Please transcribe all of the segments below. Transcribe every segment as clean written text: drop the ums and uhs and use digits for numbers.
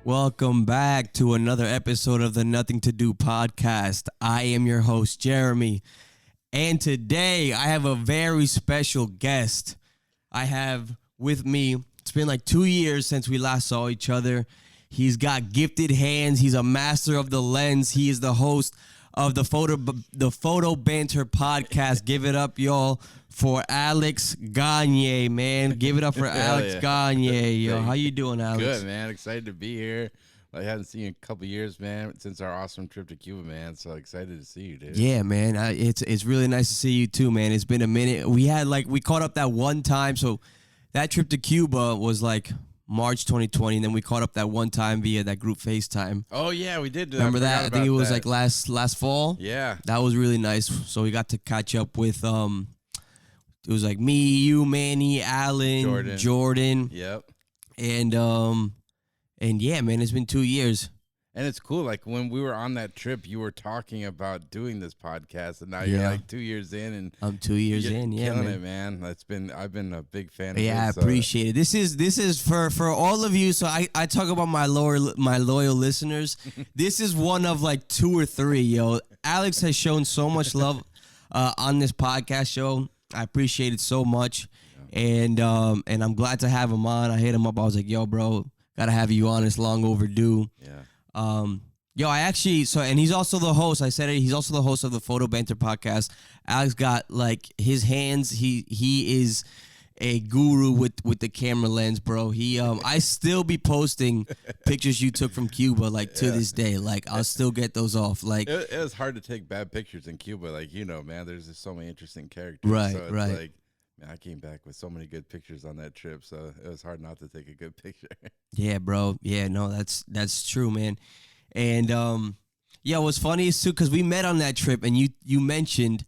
Welcome back to another episode of the Nothing to Do podcast. I am your host, Jeremy, and today I have a very special guest. I have with me, it's been like 2 years since we last saw each other. He's got gifted hands. He's a master of the lens. He is the host of the Photo Banter podcast. Give it up, y'all, for Alex Gagne, man. Give it up for Alex Gagne, yo. How you doing, Alex? Good, man. Excited to be here. I haven't seen you in a couple years, man, since our awesome trip to Cuba, man. So excited to see you, dude. Yeah, man. It's really nice to see you too, man. It's been a minute. We caught up that one time. So that trip to Cuba was like March 2020, and then we caught up that one time via that group FaceTime. Oh yeah, we did. Remember that? I think it was like last fall. Yeah, that was really nice. So we got to catch up with it was like me, you, Manny, Alan, Jordan. Yep. And yeah, man, it's been 2 years. And it's cool. Like when we were on that trip, you were talking about doing this podcast, and now you're like 2 years in, and I'm 2 years in. Yeah, killing man. It, man. I've been a big fan of it. Yeah, I appreciate it. This is for all of you. So I talk about my loyal listeners. This is one of like 2 or 3, yo. Alex has shown so much love on this podcast show. I appreciate it so much. And I'm glad to have him on. I hit him up. I was like, yo, bro, gotta have you on. It's long overdue. Yeah. I actually, and he's also the host. I said it. He's also the host of the Photo Banter podcast. Alex got like his hands. He is a guru with the camera lens, bro. I still be posting pictures you took from Cuba, like to this day. Like I'll still get those off. Like it was hard to take bad pictures in Cuba. Like, man, there's just so many interesting characters. Right, so it's right. Like, man, I came back with so many good pictures on that trip, so it was hard not to take a good picture. Yeah, bro. Yeah, no, that's true, man. And what's funny is too, because we met on that trip, and you mentioned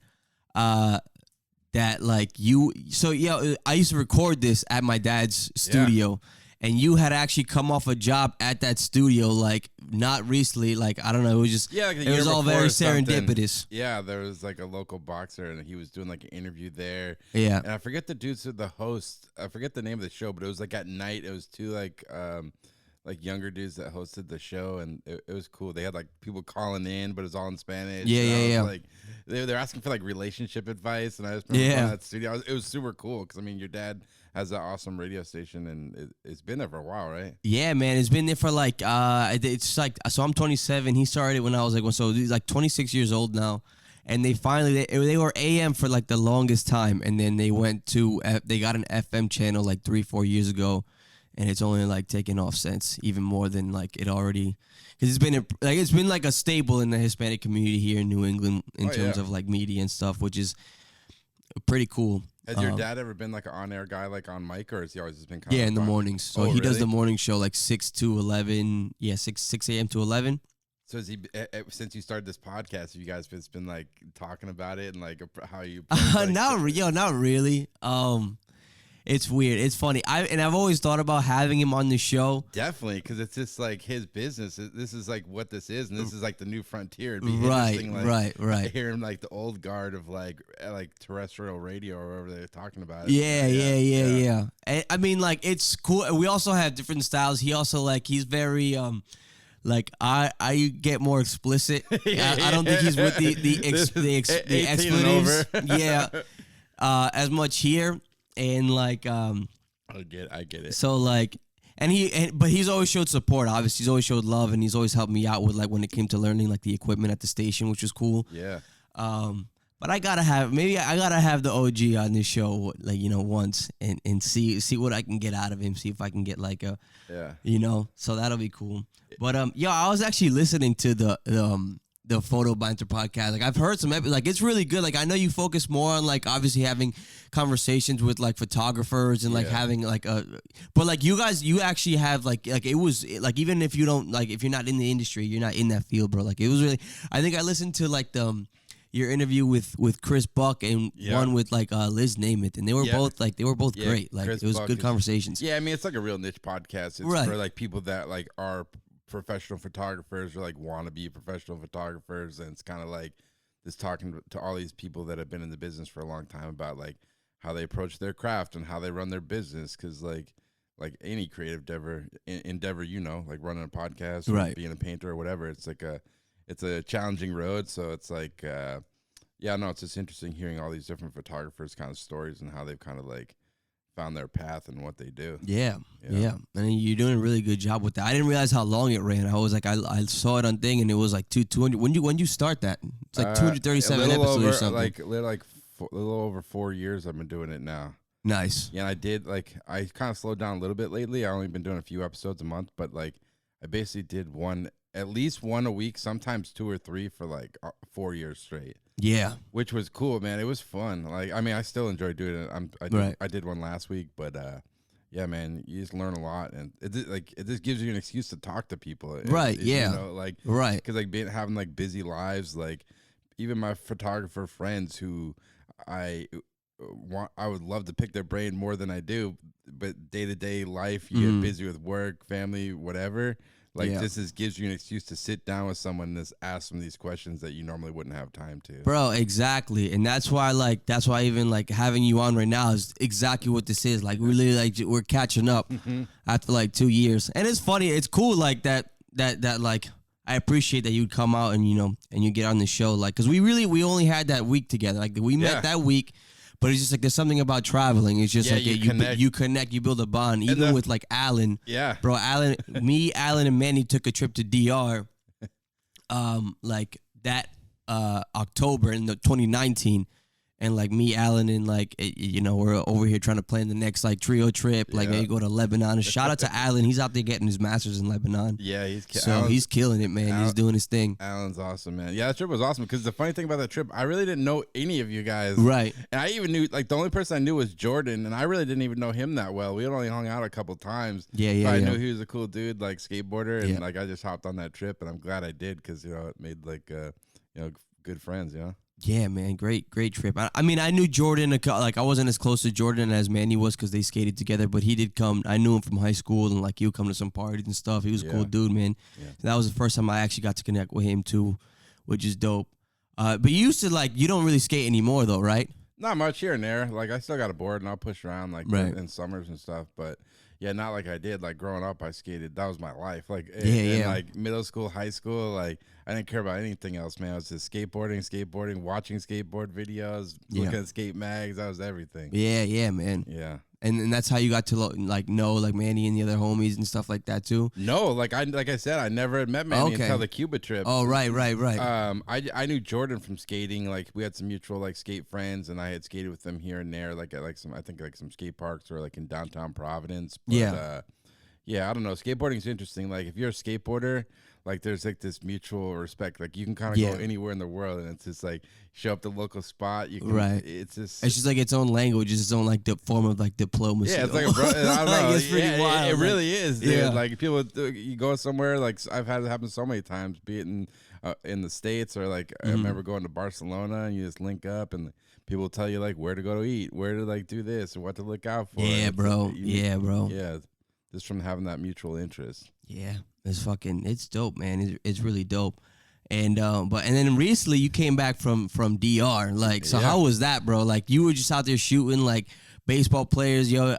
that like I used to record this at my dad's studio, and you had actually come off a job at that studio, like not recently, like I don't know, it was just like it was all very serendipitous. Yeah, there was like a local boxer, and he was doing like an interview there. Yeah, and I forget the host. I forget the name of the show, but it was like at night. It was 2 like younger dudes that hosted the show, and it was cool. They had like people calling in, but it was all in Spanish. Yeah. Like they're asking for like relationship advice, and I just remember going to that studio. It was super cool because your dad has an awesome radio station, and it's been there for a while, right? Yeah, man, it's been there for like it's like, so I'm 27. He started when I was like, so he's like 26 years old now. And they finally, they were AM for like the longest time, and then they went to, they got an FM channel like 3-4 years ago, and it's only like taken off since, even more than like it already, because it's been like a staple in the Hispanic community here in New England in terms of like media and stuff, which is pretty cool. Has your dad ever been like an on-air guy, like on mic, or has he always just been kind of? Yeah, in the on? mornings. So he does the morning show like 6 to 11. Yeah, 6 a.m. to 11. So is he, since you started this podcast, have you guys been like talking about it and like how you? Not really. It's weird. It's funny. I've always thought about having him on the show. Definitely, because it's just like his business. This is like what this is, and this is like the new frontier. It'd be interesting, right. Hearing like the old guard of like terrestrial radio or whatever they're talking about. Yeah. And, I mean, like it's cool. We also have different styles. He also he's very like I get more explicit. I don't think he's with the expletives. As much here. And like I get it. So like but he's always showed support. Obviously, he's always showed love, and he's always helped me out with like when it came to learning like the equipment at the station, which was cool. Yeah. But I gotta have the OG on this show, like once, and see what I can get out of him. See if I can get like a So that'll be cool. But I was actually listening to the Photo Banter podcast. Like I've heard some like it's really good. Like I know you focus more on like obviously having conversations with like photographers and like having like but like you actually have like it was like, even if you don't like, if you're not in the industry, you're not in that field, bro. Like it was really, I think I listened to like your interview with Chris Buck and one with like Liz Namath, and they were both great. Like Chris it was Buck good conversations. Yeah, I mean it's like a real niche podcast. It's for like people that like are professional photographers or like want to be professional photographers, and it's kind of like just talking to all these people that have been in the business for a long time about like how they approach their craft and how they run their business, because like like any creative endeavor, like running a podcast or Right. being a painter or whatever. It's like it's a challenging road. So it's like, yeah, no, it's just interesting hearing all these different photographers' kind of stories and how they've kind of like found their path and what they do. Yeah. And you're doing a really good job with that. I didn't realize how long it ran. I was like, I saw it on thing, and it was like 200. When you start that? It's like 237 episodes or something. A little over 4 years I've been doing it now. Nice. Yeah, and I kind of slowed down a little bit lately. I only been doing a few episodes a month, but like I basically did at least one a week, sometimes 2 or 3 for like 4 years straight. Yeah, which was cool, man. It was fun. Like, I mean, I still enjoy doing it. I did one last week, but yeah, man, you just learn a lot, and it just gives you an excuse to talk to people, right? Right, because like having like busy lives, like even my photographer friends who I would love to pick their brain more than I do, but day-to-day life, you get busy with work, family, whatever. Like, this gives you an excuse to sit down with someone and just ask them these questions that you normally wouldn't have time to. Bro, exactly. And that's why even like having you on right now is exactly what this is. Like, we're catching up after like 2 years. And it's funny, it's cool like that like I appreciate that you'd come out and and you get on the show, like, because we only had that week together. Like, we met that week. But it's just like there's something about traveling. It's just like you connect, you build a bond. Even with like Alan, bro. Alan, and Manny took a trip to DR, like that October in the 2019, and like me, Alan, and like we're over here trying to plan the next like trio trip. Like maybe go to Lebanon. Shout out to Alan. He's out there getting his master's in Lebanon. Yeah, he's killing it, man. He's doing his thing. Alan's awesome, man. Yeah, that trip was awesome because the funny thing about that trip, I really didn't know any of you guys. Right. And I even knew like the only person I knew was Jordan, and I really didn't even know him that well. We had only hung out a couple times. Yeah. I knew he was a cool dude, like skateboarder, and like I just hopped on that trip, and I'm glad I did because it made like good friends. Yeah, man, great trip. I mean, I knew Jordan, like I wasn't as close to Jordan as Manny was because they skated together, but he did come. I knew him from high school, and like he would come to some parties and stuff. He was a cool dude, man. Yeah. That was the first time I actually got to connect with him too, which is dope. But you used to you don't really skate anymore though, right? Not much here and there. Like I still got a board and I'll push around like in summers and stuff, but yeah, not like I did. Like growing up, I skated. That was my life. Like in like middle school, high school, like I didn't care about anything else, man. I was just skateboarding, watching skateboard videos, looking at skate mags. That was everything. Yeah, man. Yeah. And that's how you got to know like Manny and the other homies and stuff like that too. No, like I said, I never had met Manny until the Cuba trip. Oh, right. I knew Jordan from skating. Like we had some mutual like skate friends, and I had skated with them here and there, like at like some skate parks or like in downtown Providence. But, I don't know. Skateboarding's interesting. Like if you're a skateboarder, like there's like this mutual respect. Like you can kind of go anywhere in the world, and it's just like show up the local spot. You can, It's just like its own language, it's its own like the form of like diplomacy. Yeah, it's like I don't know. It's pretty wild. It really is, dude. Yeah. Like people, you go somewhere. Like I've had it happen so many times, be it in the States or like I remember going to Barcelona, and you just link up and people tell you like where to go to eat, where to like do this, and what to look out for. Yeah, bro. Yeah. Just from having that mutual interest. Yeah, it's dope, man. It's really dope. And and then recently you came back from DR. Like, so how was that, bro? Like you were just out there shooting like baseball players, yo.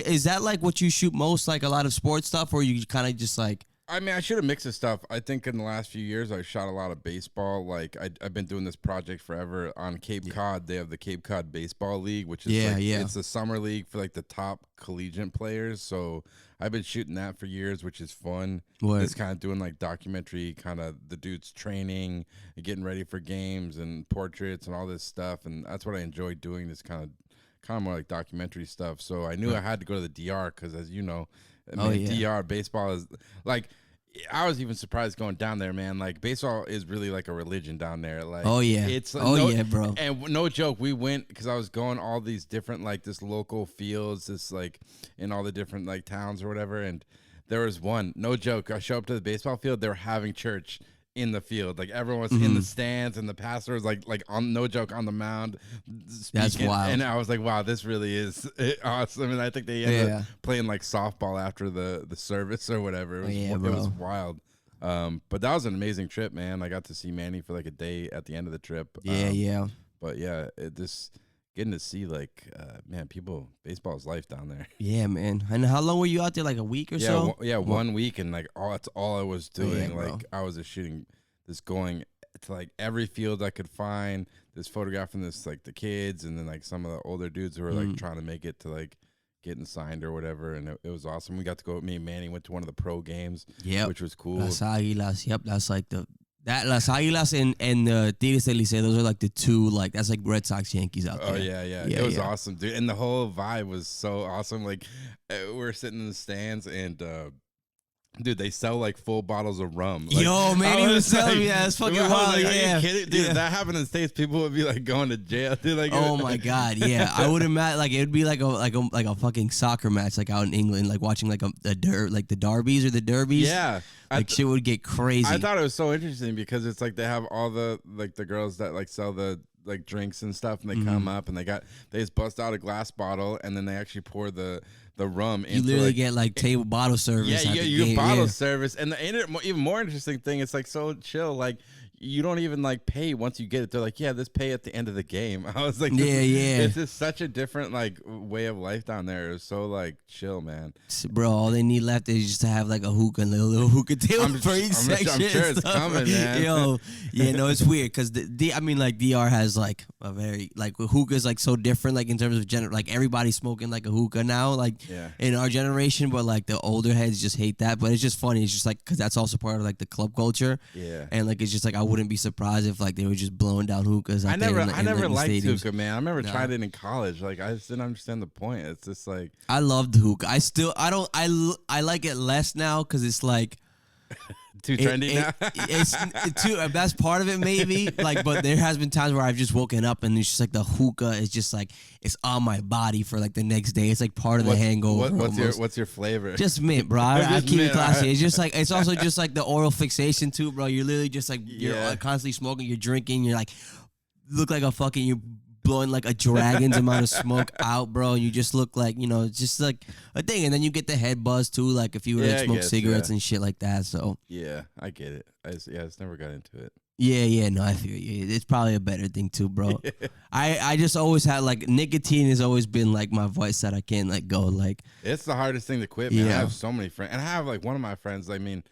Is that like what you shoot most, like a lot of sports stuff, or you kind of just like? I mean, I shoot a mix of stuff. I think in the last few years, I shot a lot of baseball. Like, I've been doing this project forever on Cape Cod. They have the Cape Cod Baseball League, which is it's the summer league for like the top collegiate players. So I've been shooting that for years, which is fun. It's kind of doing like documentary, kind of the dudes training and getting ready for games and portraits and all this stuff. And that's what I enjoy doing. This kind of more like documentary stuff. So I knew I had to go to the DR because, as you know, DR baseball is like. I was even surprised going down there, man. Like baseball is really like a religion down there. Like, it's bro. And no joke, we went because I was going all these different like this local fields, this like in all the different like towns or whatever. And there was one, no joke. I show up to the baseball field, they were having church in the field. Like everyone was in the stands, and the pastor was like on, no joke, on the mound speaking. That's wild. And I was like, wow, this really is awesome. And I think they ended up playing like softball after the service or whatever. It was wild. But that was an amazing trip, man. I got to see Manny for like a day at the end of the trip. But But yeah, this getting to see like man, baseball is life down there. Yeah, man. And how long were you out there? Like a week or so? Yeah, 1 week, and like that's all I was doing. Like I was just shooting this, going to like every field I could find, this photographing this like the kids, and then like some of the older dudes who were like trying to make it to like getting signed or whatever, and it was awesome. We got to go. Me and Manny went to one of the pro games, which was cool. Las Águilas, that's like Las Águilas and the Tigres del Liceo, those are like the two, like that's like Red Sox Yankees out there. Oh yeah. It was awesome, dude, and the whole vibe was so awesome. Like we're sitting in the stands, and dude, they sell like full bottles of rum. Like, yo, man, he was selling me. That's fucking wild. Like, are you kidding? Dude, if that happened in the States, people would be like going to jail. Dude, like, oh my god, yeah. I would imagine like it would be like a fucking soccer match, like out in England, like watching like the derbies or the derbies. Yeah, like shit would get crazy. I thought it was so interesting because it's like they have all the like the girls that like sell the like drinks and stuff, and they come up and they just bust out a glass bottle, and then they actually pour the rum into. You literally get like table bottle service. Yeah, you get bottle service, and the even more interesting thing, it's like so chill. Like you don't even like pay once you get it. They're like, yeah, this pay at the end of the game. I was like, it's just such a different like way of life down there. It was so like chill, man. Bro, all they need left is just to have like a hookah, and a little hookah table for each section. I'm sure it's coming, man. Yo, yeah, no, it's weird because I mean, like DR has like a very like hookah is like so different, like in terms of like everybody's smoking like a hookah now, like in our generation, but like the older heads just hate that. But it's just funny. It's just like because that's also part of like the club culture. Yeah, and like it's just like I wouldn't be surprised if like they were just blowing down hookahs. I never liked hookah, man. I remember trying it in college. Like I just didn't understand the point. It's just like I loved hookah. I like it less now because it's like too trendy now. It's too. That's part of it, maybe. Like, but there has been times where I've just woken up and it's just like the hookah is just like it's on my body for like the next day. It's like part of the hangover. What's your flavor? Just mint, bro. I keep it classy. Right. It's just like it's also just like the oral fixation too, bro. You're literally just like you're constantly smoking. You're drinking. You're like look like a fucking you. Blowing like a dragon's amount of smoke out, bro, and you just look like, you know, just like a thing. And then you get the head buzz too, like if you were to smoke cigarettes and shit like that. So yeah, I get it. I just never got into it. Yeah, no, I feel you. It's probably a better thing too, bro. I just always had like nicotine has always been like my vice that I can't let go. Like it's the hardest thing to quit, man. I have so many friends, and I have like one of my friends. I mean,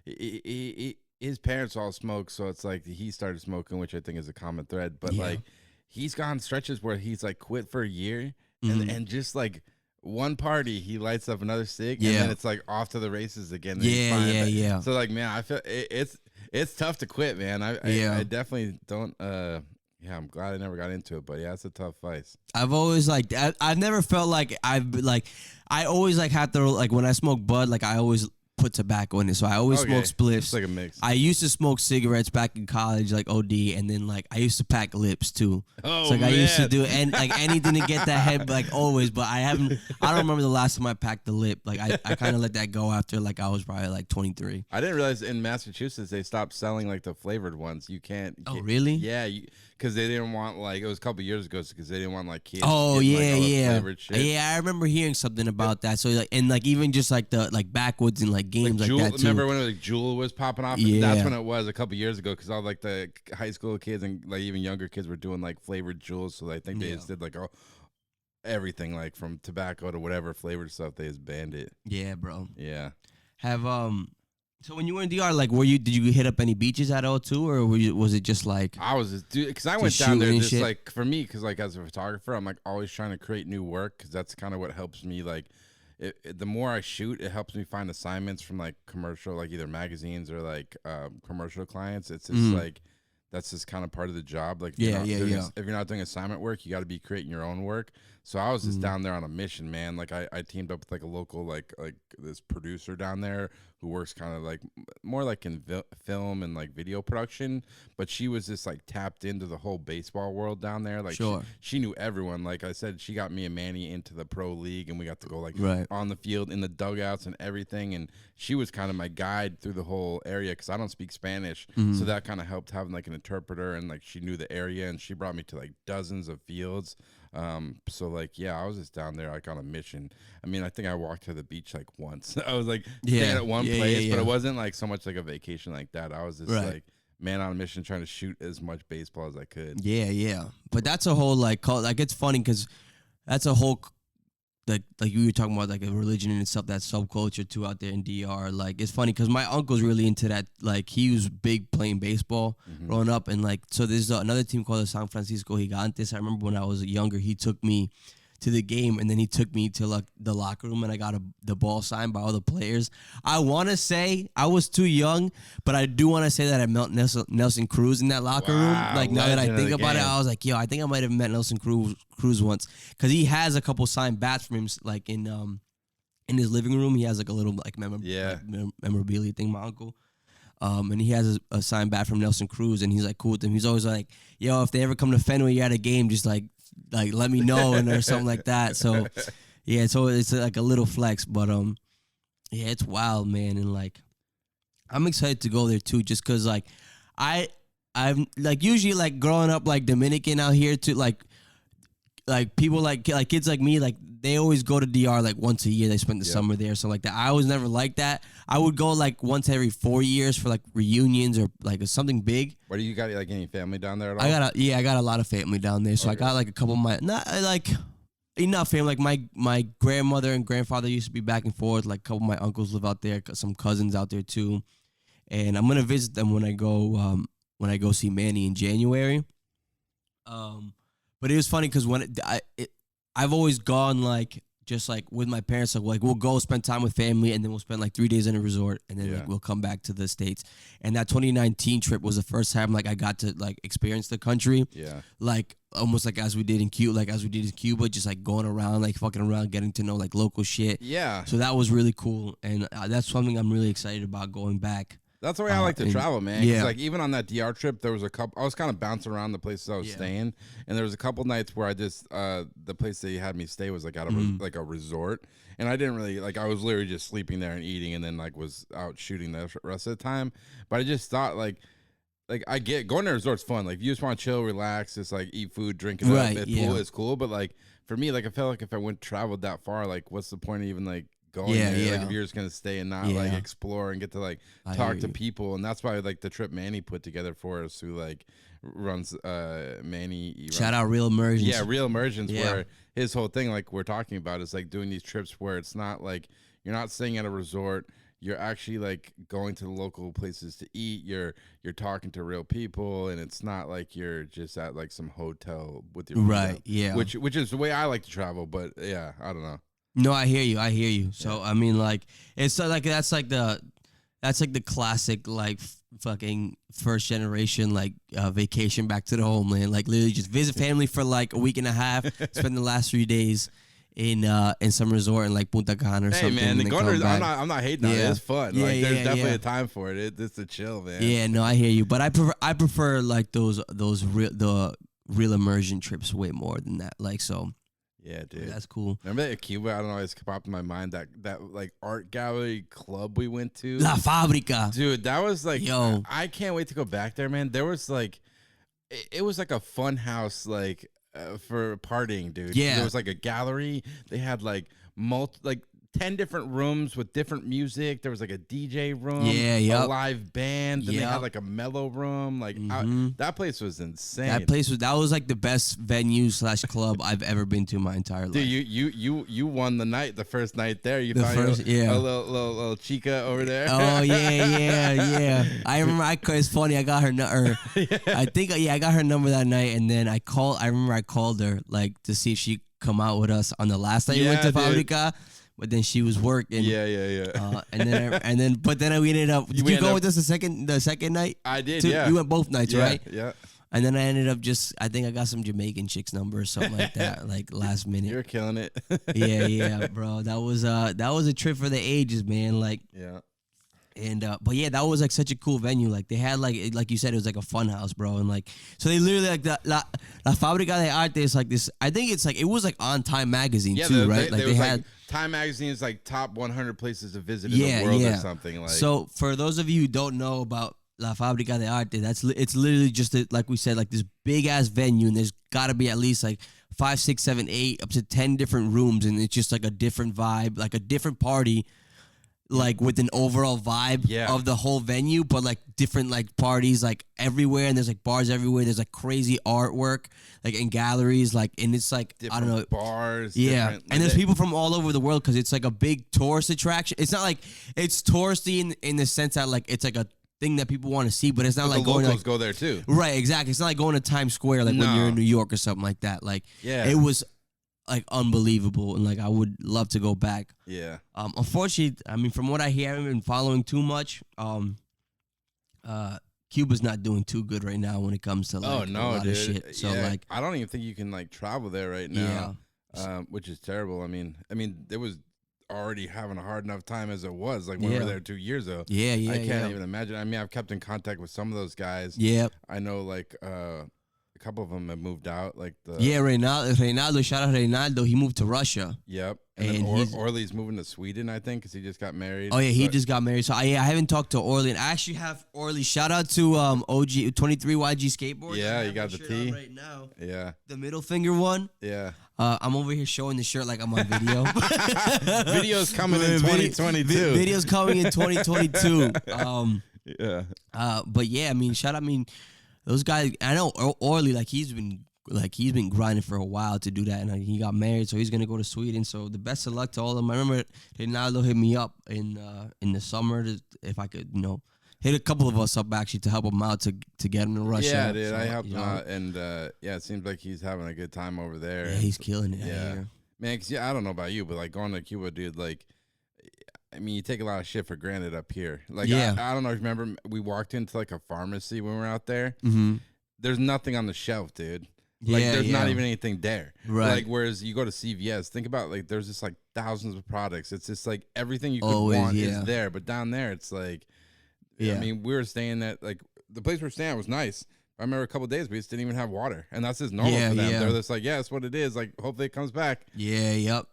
his parents all smoke, so it's like he started smoking, which I think is a common thread. But like. He's gone stretches where he's like quit for a year and just like one party he lights up another cig and then it's like off to the races again. Yeah. So like, man, I feel it's tough to quit, man. I definitely don't. I'm glad I never got into it, but it's a tough vice. I've always like I've never felt like I always like have to like when I smoke bud like I always put tobacco in it, so I always smoke spliffs. It's like a mix. I used to smoke cigarettes back in college, like OD, and then like I used to pack lips too. Oh, so like man. I used to do and like anything to get that head, like always. But I don't remember the last time I packed the lip. Like I kind of let that go after like I was probably like 23. I didn't realize in Massachusetts they stopped selling like the flavored ones. You can't. Oh really? Yeah. Because they didn't want like it was a couple years ago because they didn't want like kids. Oh getting, like, flavored shit. Yeah. I remember hearing something about that. So like and like even just like the like backwoods and like games like that too. Remember when like Jewel was popping off? Yeah. That's when it was a couple years ago because all like the high school kids and like even younger kids were doing like flavored Jewels. So I think they just did like everything like from tobacco to whatever flavored stuff. They just banned it. Yeah, bro. Yeah. Have So when you were in DR, like, did you hit up any beaches at all too, or was it just like I was just because I went down there just like for me because like as a photographer, I'm like always trying to create new work because that's kind of what helps me like. The more I shoot, it helps me find assignments from like commercial, like either magazines or like commercial clients. It's just like that's just kind of part of the job. Like if you're not doing assignment work, you got to be creating your own work. So I was just down there on a mission, man. Like I teamed up with like a local like this producer down there who works kind of like more like in film and like video production, but she was just like tapped into the whole baseball world down there. Like she knew everyone. Like I said, she got me and Manny into the pro league and we got to go like on the field in the dugouts and everything. And she was kind of my guide through the whole area because I don't speak Spanish. So that kind of helped having like an interpreter and like she knew the area and she brought me to like dozens of fields. So like, I was just down there like on a mission. I mean, I think I walked to the beach like once. I was like staying at one place, but it wasn't like so much like a vacation like that. I was just like man on a mission trying to shoot as much baseball as I could. Yeah. But that's a whole like cult. Like it's funny because that's a whole like you were talking about like a religion and stuff, that subculture too out there in DR. Like it's funny because my uncle's really into that. Like he was big playing baseball growing up, and like so there's another team called the San Francisco Gigantes. I remember when I was younger, he took me to the game, and then he took me to like the locker room, and I got the ball signed by all the players. I want to say I was too young, but I do want to say that I met Nelson Cruz in that locker room. Like now that I think about it, I was like, yo, I think I might have met Nelson Cruz once, because he has a couple signed bats from him, like in his living room. He has like a little like memorabilia thing, my uncle. And he has a signed bat from Nelson Cruz, and he's like cool with him. He's always like, yo, if they ever come to Fenway, you're at a game, just like let me know, and or something like that. So yeah, so it's like a little flex, but yeah, it's wild, man. And like I'm excited to go there too, just cause like I'm like usually like growing up like Dominican out here too, like people like kids like me, like they always go to DR like once a year. They spend the summer there, so like that. I was never like that. I would go like once every 4 years for like reunions or like something big. What do you got? Like any family down there at all? I got a lot of family down there. So I got like a couple of my enough family. Like my grandmother and grandfather used to be back and forth. Like a couple of my uncles live out there. Some cousins out there too, and I'm gonna visit them when I go see Manny in January. But it was funny because I've always gone like just like with my parents, like we'll go spend time with family, and then we'll spend like 3 days in a resort, and then like, we'll come back to the States. And that 2019 trip was the first time like I got to like experience the country, like almost like as we did in Cuba, just like going around, like fucking around, getting to know like local shit. Yeah. So that was really cool, and that's something I'm really excited about going back. That's the way I like to travel, man. Yeah. Like even on that DR trip, there was a couple. I was kind of bouncing around the places I was staying, and there was a couple nights where I just the place that he had me stay was like out of like a resort, and I didn't really like. I was literally just sleeping there and eating, and then like was out shooting the rest of the time. But I just thought like I get going to a resort's fun. Like you just want to chill, relax, just like eat food, drink, and pool is cool. But like for me, like I felt like if I traveled that far, like what's the point of even like going there? Like if you're just gonna stay and not like explore and get to like talk to people. And that's why like the trip Manny put together for us, who like runs Manny shout out Real Immersions. Real Immersions, where his whole thing, like we're talking about, is like doing these trips where it's not like you're not staying at a resort, you're actually like going to the local places to eat, you're talking to real people, and it's not like you're just at like some hotel with your which is the way I like to travel. But yeah, I don't know. No, I hear you. So I mean, like, it's like that's like the classic like fucking first generation like vacation back to the homeland. Like literally just visit family for like a week and a half, spend the last 3 days in some resort in like Punta Cana or something. Hey man, I'm not hating on it. It's fun. Yeah, like there's definitely a time for it. It's a chill, man. Yeah, no, I hear you. But I prefer like the real immersion trips way more than that. Like so. Yeah, dude. That's cool. Remember that Cuba? I don't know, it's popped in my mind, that like art gallery club we went to. La Fábrica. Dude, that was like, yo, I can't wait to go back there, man. There was like, it was like a fun house, like for partying, dude. Yeah. There was like a gallery. They had like 10 different rooms with different music. There was like a DJ room, a live band. Then they had like a mellow room. Like that place was insane. That was like the best venue / club I've ever been to in my entire life. Dude, you won the first night there. You found a little chica over there. Oh yeah. I remember. It's funny. I got her number. I think I got her number that night, and then I remember I called her like to see if she'd come out with us on the last night we went to Fábrica. But then she was working. Yeah. And then we ended up. Did you go with us the second night? I did. Yeah. You went both nights, right? Yeah. And then I ended up I think I got some Jamaican chick's number or something like that, like last minute. You're killing it. yeah, bro. That was a trip for the ages, man. Like. Yeah. And but yeah, that was like such a cool venue. Like they had like you said, it was like a fun house, bro. And like so they literally like La Fábrica de Arte is like this. I think it's like it was like on Time Magazine too, right? Like they had Time Magazine is like top 100 places to visit in the world or something like. So for those of you who don't know about La Fábrica de Arte, it's literally just like we said, like this big ass venue, and there's got to be at least like 5, 6, 7, 8, up to 10 different rooms, and it's just like a different vibe, like a different party. like with an overall vibe of the whole venue, but like different like parties like everywhere, and there's like bars everywhere. There's like crazy artwork like in galleries, like, and it's like different, I don't know, bars. Yeah, and there's people from all over the world because it's like a big tourist attraction. It's not like it's touristy in the sense that like it's like a thing that people want to see, but it's not like the going locals to, go there too. Right, exactly. It's not like going to Times Square like when you're in New York or something like that. Like it was like unbelievable, and like I would love to go back. Yeah. Unfortunately, I mean, from what I hear, I haven't been following too much. Cuba's not doing too good right now when it comes to like a lot of shit. So like, I don't even think you can like travel there right now. Which is terrible. I mean, it was already having a hard enough time as it was. Like when we were there 2 years ago. I can't even imagine. I mean, I've kept in contact with some of those guys. Yeah. I know like a couple of them have moved out. Like Reynaldo, shout out Reynaldo. He moved to Russia. Yep. And Orly's moving to Sweden, I think, because he just got married. Oh yeah, he just got married. So I haven't talked to Orly. And I actually have Orly. Shout out to OG 23 YG skateboard. Yeah, you got the T right now. Yeah, the middle finger one. Yeah. I'm over here showing the shirt like I'm on video. Video's coming in 2022. Video's coming in 2022. Yeah. But yeah, I mean, those guys. I know Orly, like he's been grinding for a while to do that, and he got married, so he's gonna go to Sweden. So the best of luck to all of them. I remember Reynaldo hit me up in the summer if I could, hit a couple of us up actually to help him out to get him to Russia. Yeah, dude, I helped him out, and it seems like he's having a good time over there. Yeah, he's killing it. Yeah, man. 'Cause, I don't know about you, but like going to Cuba, dude, like. I mean, you take a lot of shit for granted up here. Like, I don't know if you remember, we walked into like a pharmacy when we were out there. Mm-hmm. There's nothing on the shelf, dude. Like, there's not even anything there. Right. Like, whereas you go to CVS, think about, like, there's just, like, thousands of products. It's just, like, everything you could want is there. But down there, it's, like, I mean, we were staying at, like, the place we were staying at was nice. I remember a couple of days we just didn't even have water. And that's just normal for them. They're just like, that's what it is. Like, hopefully it comes back. Yep.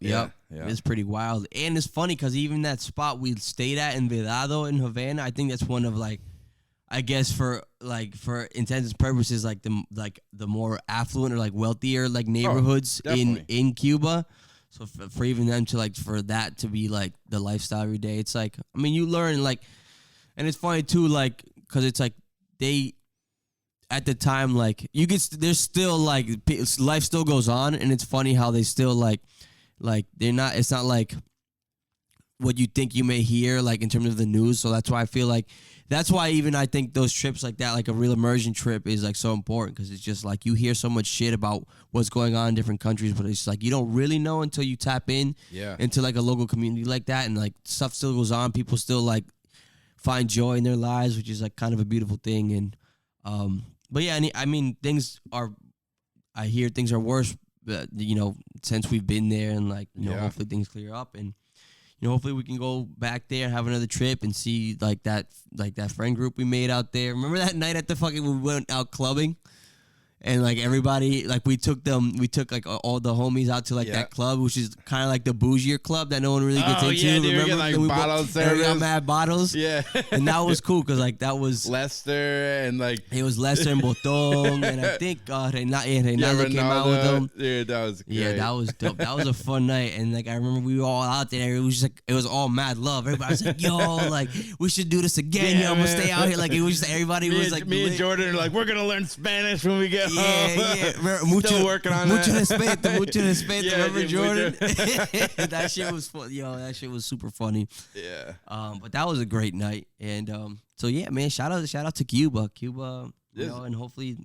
It's pretty wild. And it's funny because even that spot we stayed at in Vedado in Havana, I think that's one of, like, I guess for intents and purposes, like the more affluent or like wealthier like neighborhoods in Cuba. So for even them to like for that to be like the lifestyle every day, it's like, I mean, you learn like, and it's funny too, like because it's like they at the time like you get there's still like life still goes on, and it's funny how they still like they're not. It's not like what you think you may hear like in terms of the news. So that's why I feel like. That's why even I think those trips like that, like a real immersion trip is like so important because it's just like you hear so much shit about what's going on in different countries, but it's like you don't really know until you tap in into like a local community like that, and like stuff still goes on. People still like find joy in their lives, which is like kind of a beautiful thing. And but yeah, I mean I hear things are worse, since we've been there, and like hopefully things clear up and. Hopefully we can go back there and have another trip and see like that friend group we made out there. Remember that night at the we went out clubbing, and like everybody we took like all the homies out to like that club, which is kind of like the bougier club that no one really gets into. Yeah, dude, remember like bottle service. We got mad bottles. Yeah, and that was cool because like that was Lester and like it was Lester and Botón, and I think Reynaldo came out with them. Dude, that was great. Yeah, that was dope. That was a fun night, and like I remember we were all out there. It was just like it was all mad love. Everybody was like, "Yo, like we should do this again. I'm gonna stay out here." Like it was just everybody was like, me and Jordan are like, "We're gonna learn Spanish when we get home." Yeah. Still working on mucho respeto. Yeah, remember Jordan? That shit was fun. That shit was super funny. Yeah. But that was a great night, and so yeah, man. Shout out to Cuba, and hopefully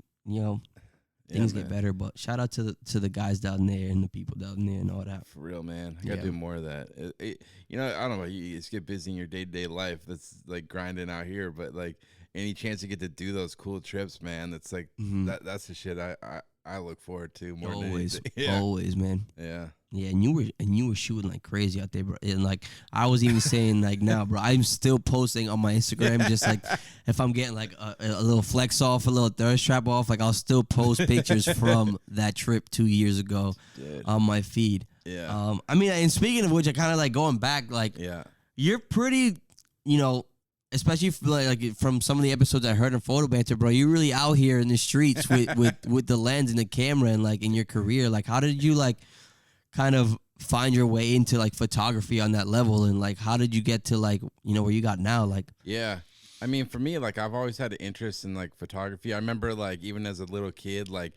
things get better. But shout out to the guys down there and the people down there and all that. For real, man. I gotta do more of that. I don't know about you. Just get busy in your day-to-day life. That's like grinding out here, but like. Any chance you get to do those cool trips, man, that's like that's the shit I look forward to more than anything. Always, man. Yeah. Yeah, and you were shooting like crazy out there, bro. And like I was even saying like now, bro, I'm still posting on my Instagram just like if I'm getting like a little flex off, a little thirst trap off, like I'll still post pictures from that trip 2 years ago on my feed. Yeah. I mean, and speaking of which, I kind of like going back, like you're pretty, especially like from some of the episodes I heard in Photo Banter, bro, you're really out here in the streets with the lens and the camera and like in your career. Like, how did you like kind of find your way into like photography on that level, and like how did you get to like, you know, where you got now? Like, yeah, I mean, for me, like I've always had an interest in like photography. I remember like even as a little kid, like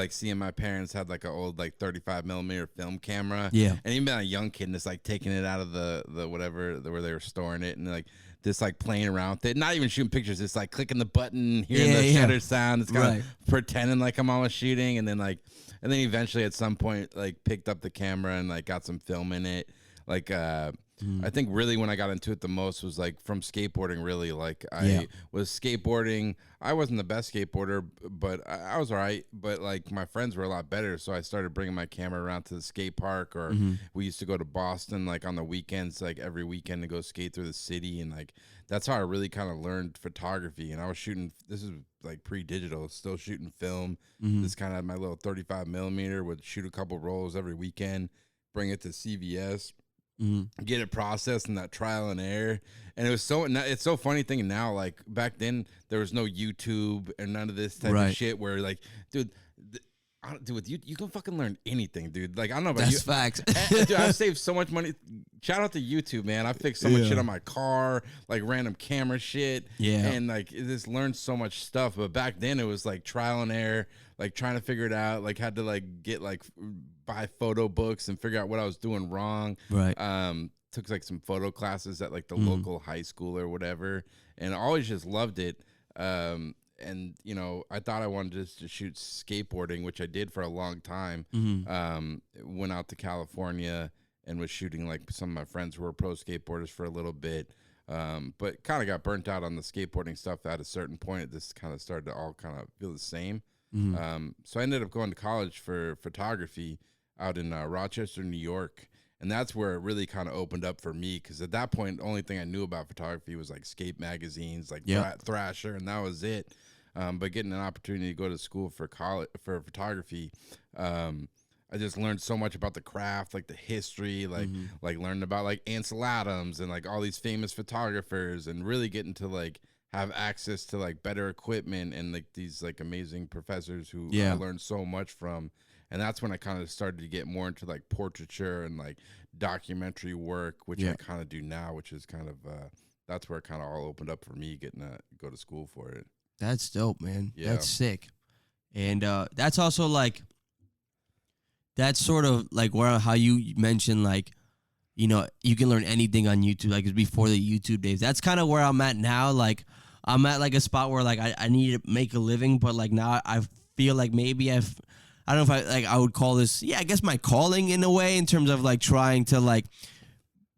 seeing my parents had like an old like 35mm film camera. Yeah. And even a young kid and just like taking it out of the whatever where they were storing it, and like just like playing around with it, not even shooting pictures, just like clicking the button, hearing the shutter sound. It's kind of pretending like I'm always shooting, and then eventually at some point like picked up the camera and like got some film in it. Like I think really when I got into it the most was like from skateboarding. Really, like I was skateboarding. I wasn't the best skateboarder, but I was all right. But like my friends were a lot better, so I started bringing my camera around to the skate park, or we used to go to Boston like on the weekends, like every weekend to go skate through the city, and like that's how I really kind of learned photography. And I was shooting. This is like pre-digital, still shooting film. This kind of my little 35mm, would shoot a couple rolls every weekend, bring it to CVS. Get it processed in that trial and error. And it's so funny thinking now, like back then there was no YouTube and none of this type of shit where like, dude, with you can fucking learn anything, dude. Like I don't know about That's facts. Dude, I've saved so much money. Shout out to YouTube, man. I fixed so much shit on my car, like random camera shit. Yeah. And like just learned so much stuff. But back then it was like trial and error, like trying to figure it out, like had to like get like buy photo books and figure out what I was doing wrong. Right. Took like some photo classes at like the local high school or whatever, and I always just loved it. And you know, I thought I wanted just to shoot skateboarding, which I did for a long time. Went out to California and was shooting like some of my friends who were pro skateboarders for a little bit. But kind of got burnt out on the skateboarding stuff at a certain point. It just kind of started to all kind of feel the same. So I ended up going to college for photography out in Rochester, New York. And that's where it really kind of opened up for me, because at that point, the only thing I knew about photography was like skate magazines, like Thrasher, and that was it. But getting an opportunity to go to school for photography, I just learned so much about the craft, like the history, like learning about like Ansel Adams and like all these famous photographers, and really getting to like have access to like better equipment and like these like amazing professors who I learned so much from. And that's when I kind of started to get more into like portraiture and like documentary work, which I kind of do now, which is kind of, that's where it kind of all opened up for me, getting to go to school for it. That's dope, man. Yeah. That's sick. And that's also like, that's sort of like where, how you mentioned like, you know, you can learn anything on YouTube, like it's before the YouTube days. That's kind of where I'm at now. Like I'm at like a spot where like I need to make a living, but like now I feel like maybe I don't know if I would call this, I guess my calling in a way, in terms of like trying to like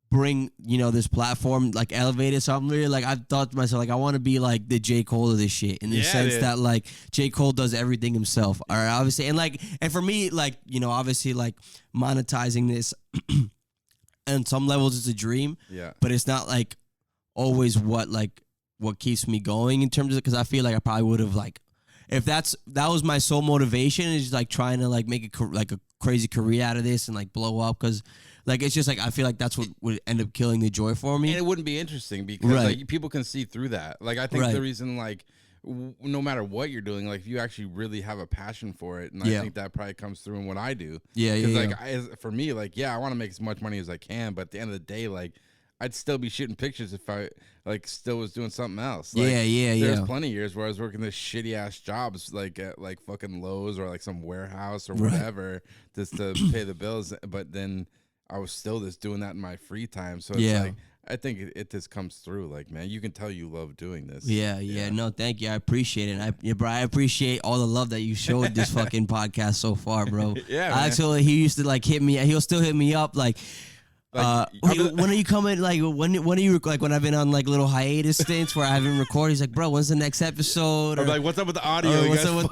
bring, you know, this platform, like elevate it. So I'm really like, I've thought to myself, like, I want to be like the J. Cole of this shit, in the sense that like J. Cole does everything himself. All right, obviously. And like, and for me, like, you know, obviously like monetizing this on some levels it's a dream. Yeah. But it's not like always what keeps me going in terms of, because I feel like I probably would have like, if that was my sole motivation, is like trying to like make a crazy career out of this and like blow up, because like it's just like I feel like that's what would end up killing the joy for me. And it wouldn't be interesting because like people can see through that. Like I think the reason like no matter what you're doing, like if you actually really have a passion for it, and I think that probably comes through in what I do. Because like for me, like I want to make as much money as I can, but at the end of the day, like I'd still be shooting pictures if I like still was doing something else. Like, there's plenty of years where I was working this shitty ass jobs, like at like fucking Lowe's or like some warehouse or whatever, just to pay the bills. But then I was still just doing that in my free time. So it's like, I think it just comes through. Like, man, you can tell you love doing this. Yeah. No, thank you. I appreciate it. Bro, I appreciate all the love that you showed this fucking podcast so far, bro. Actually, he used to like hit me. He'll still hit me up like, when are you coming? Like, when are you like when I've been on like little hiatus stints where I haven't recorded? He's like, bro, when's the next episode? I'm like, what's up with the audio? You guys when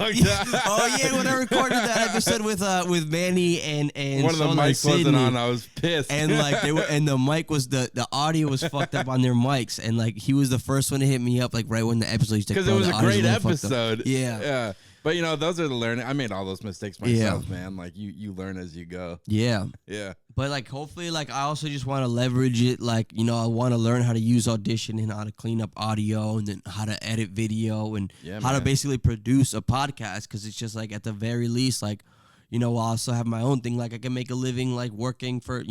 I recorded that episode with Manny and one of the mics wasn't on. I was pissed. And like and the mic was the audio was fucked up on their mics, and like he was the first one to hit me up like right when the episode. Because it was a great episode. Yeah. But, you know, those are the learning. I made all those mistakes myself, man. Like, you learn as you go. Yeah. Yeah. But, like, hopefully, like, I also just want to leverage it. Like, you know, I want to learn how to use Audition and how to clean up audio and then how to edit video and how to basically produce a podcast. Because it's just, like, at the very least, like, while I also have my own thing. Like I can make a living, like working for,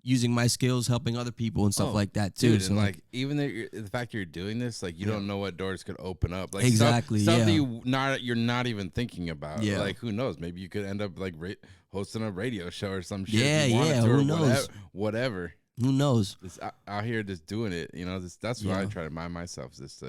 using my skills, helping other people and stuff like that too. Dude, so and like even the fact you're doing this, like you don't know what doors could open up. Like exactly, stuff that you're not even thinking about. Yeah. Like who knows? Maybe you could end up like hosting a radio show or some shit. Yeah, who knows? Whatever. Who knows? Just out here just doing it. That's what I try to remind myself. Just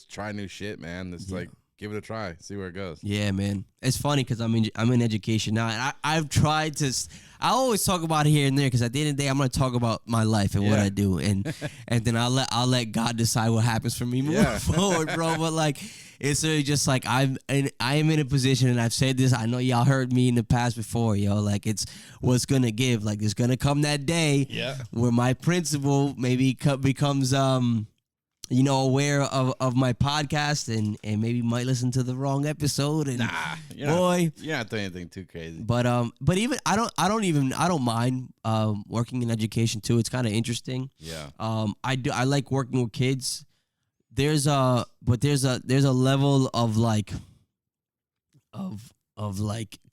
try new shit, man. Like give it a try, see where it goes. Yeah, man. It's funny because I'm in education now, and I've tried to. I always talk about it here and there because at the end of the day, I'm going to talk about my life and what I do, and then I'll let God decide what happens for me moving forward, bro. But like, it's really just like I am in a position, and I've said this. I know y'all heard me in the past before, yo. Like it's what's gonna give. Like there's gonna come that day, where my principal maybe becomes aware of my podcast and maybe might listen to the wrong episode. And you're not doing anything too crazy. But even I don't mind working in education too. It's kind of interesting. Yeah. I like working with kids. There's a level of like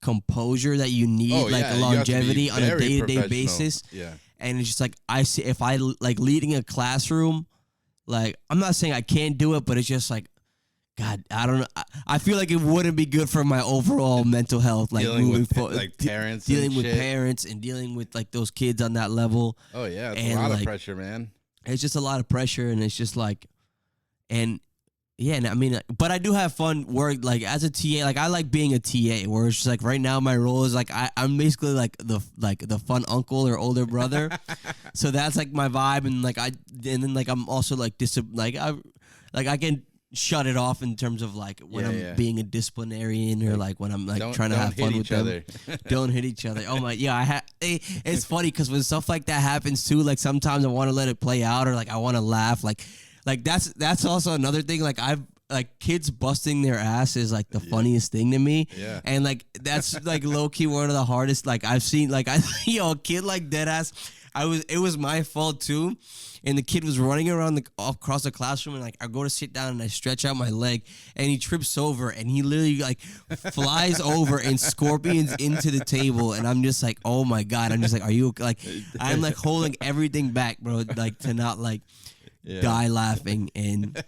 composure that you need, a longevity on a day-to-day basis. Yeah. And it's just like I see if I like leading a classroom. Like, I'm not saying I can't do it, but it's just like, God, I don't know. I feel like it wouldn't be good for my overall mental health. Like dealing with parents, dealing with shit. parents, and dealing with like those kids on that level. Oh yeah, it's a lot of pressure, man. It's just a lot of pressure, and it's just like, and yeah, and I mean, but I do have fun work like as a TA. Like I like being a TA, where it's just like right now my role is like I'm basically like the fun uncle or older brother. So that's like my vibe, and then I'm also like I can shut it off in terms of like when I'm being a disciplinarian or like when I'm like trying to have fun with them. Don't hit each other. Oh my, yeah. It's funny because when stuff like that happens too, like sometimes I want to let it play out or like I want to laugh. Like that's also another thing. Like kids busting their ass is like the funniest thing to me. Yeah. And like that's like low key one of the hardest. Like I've seen like a kid like dead ass. It was my fault too. And the kid was running around across the classroom, and like I go to sit down and I stretch out my leg, and he trips over, and he literally like flies over and scorpions into the table, and I'm just like, oh my God, I'm just like, are you like, I'm like holding everything back, bro, like to not like die laughing, and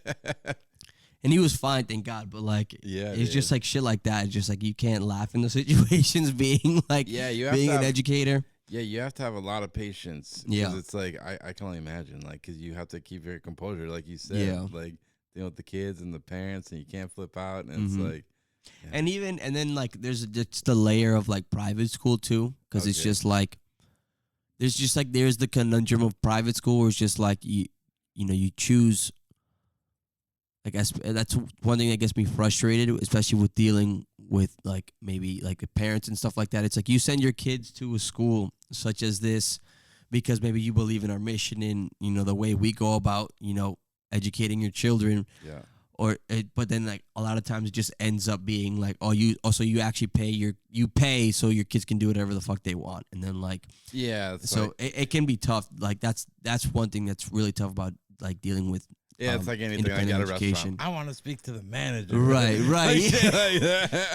he was fine, thank God, but like it's just like shit like that. It's just like you can't laugh in those situations, being like being an educator. Yeah, you have to have a lot of patience. Yeah. It's like, I can only imagine, like, because you have to keep your composure, like you said. Yeah. Like, dealing with the kids and the parents, and you can't flip out, and it's like. Yeah. And then, like, there's just the layer of, like, private school, too, because it's just, like, there's the conundrum of private school where it's just, like, you choose. I guess that's one thing that gets me frustrated, especially with dealing with like maybe like the parents and stuff like that. It's like you send your kids to a school such as this because maybe you believe in our mission and the way we go about educating your children. Yeah. But then like a lot of times it just ends up being like you actually pay so your kids can do whatever the fuck they want, and then like it can be tough. Like that's one thing that's really tough about like dealing with. Yeah, it's like anything like at a restaurant. I want to speak to the manager. Right. Like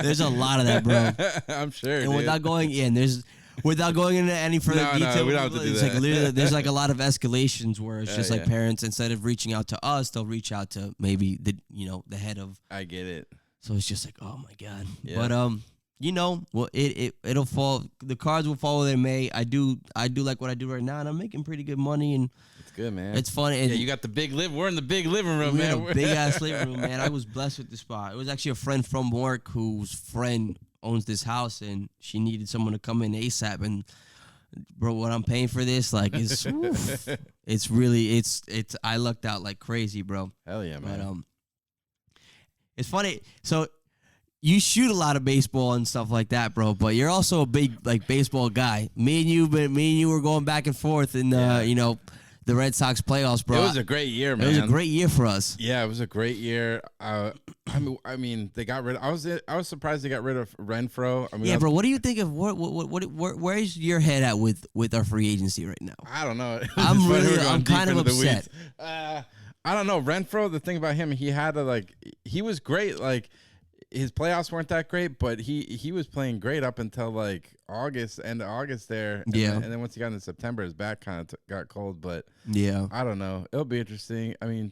There's a lot of that, bro. I'm sure. And without going into any further detail, we don't have to do that. Like literally, there's like a lot of escalations where it's just like parents, instead of reaching out to us, they'll reach out to maybe the head of. I get it. So it's just like, oh my God. Yeah. But it'll fall. The cards will fall where they may. I do like what I do right now, and I'm making pretty good money, and it's good, man. It's fun. And you got the big We're in the big living room, man. Big ass living room, man. I was blessed with the spot. It was actually a friend from work whose friend owns this house, and she needed someone to come in ASAP. And bro, what I'm paying for this, like, is it's really I lucked out like crazy, bro. Hell yeah, man. But it's funny. So. You shoot a lot of baseball and stuff like that, bro. But you're also a big like baseball guy. Me and you were going back and forth in the Red Sox playoffs, bro. It was a great year, man. It was a great year for us. Yeah, it was a great year. I mean, they got rid. I was surprised they got rid of Renfroe. I mean, bro. What do you think of where's your head at with our free agency right now? I don't know. I'm kind of upset. I don't know Renfroe. The thing about him, he was great. Like. his playoffs weren't that great, but he was playing great up until like end of August there. And then once he got into September, his back kind of got cold. But I don't know. It'll be interesting. I mean,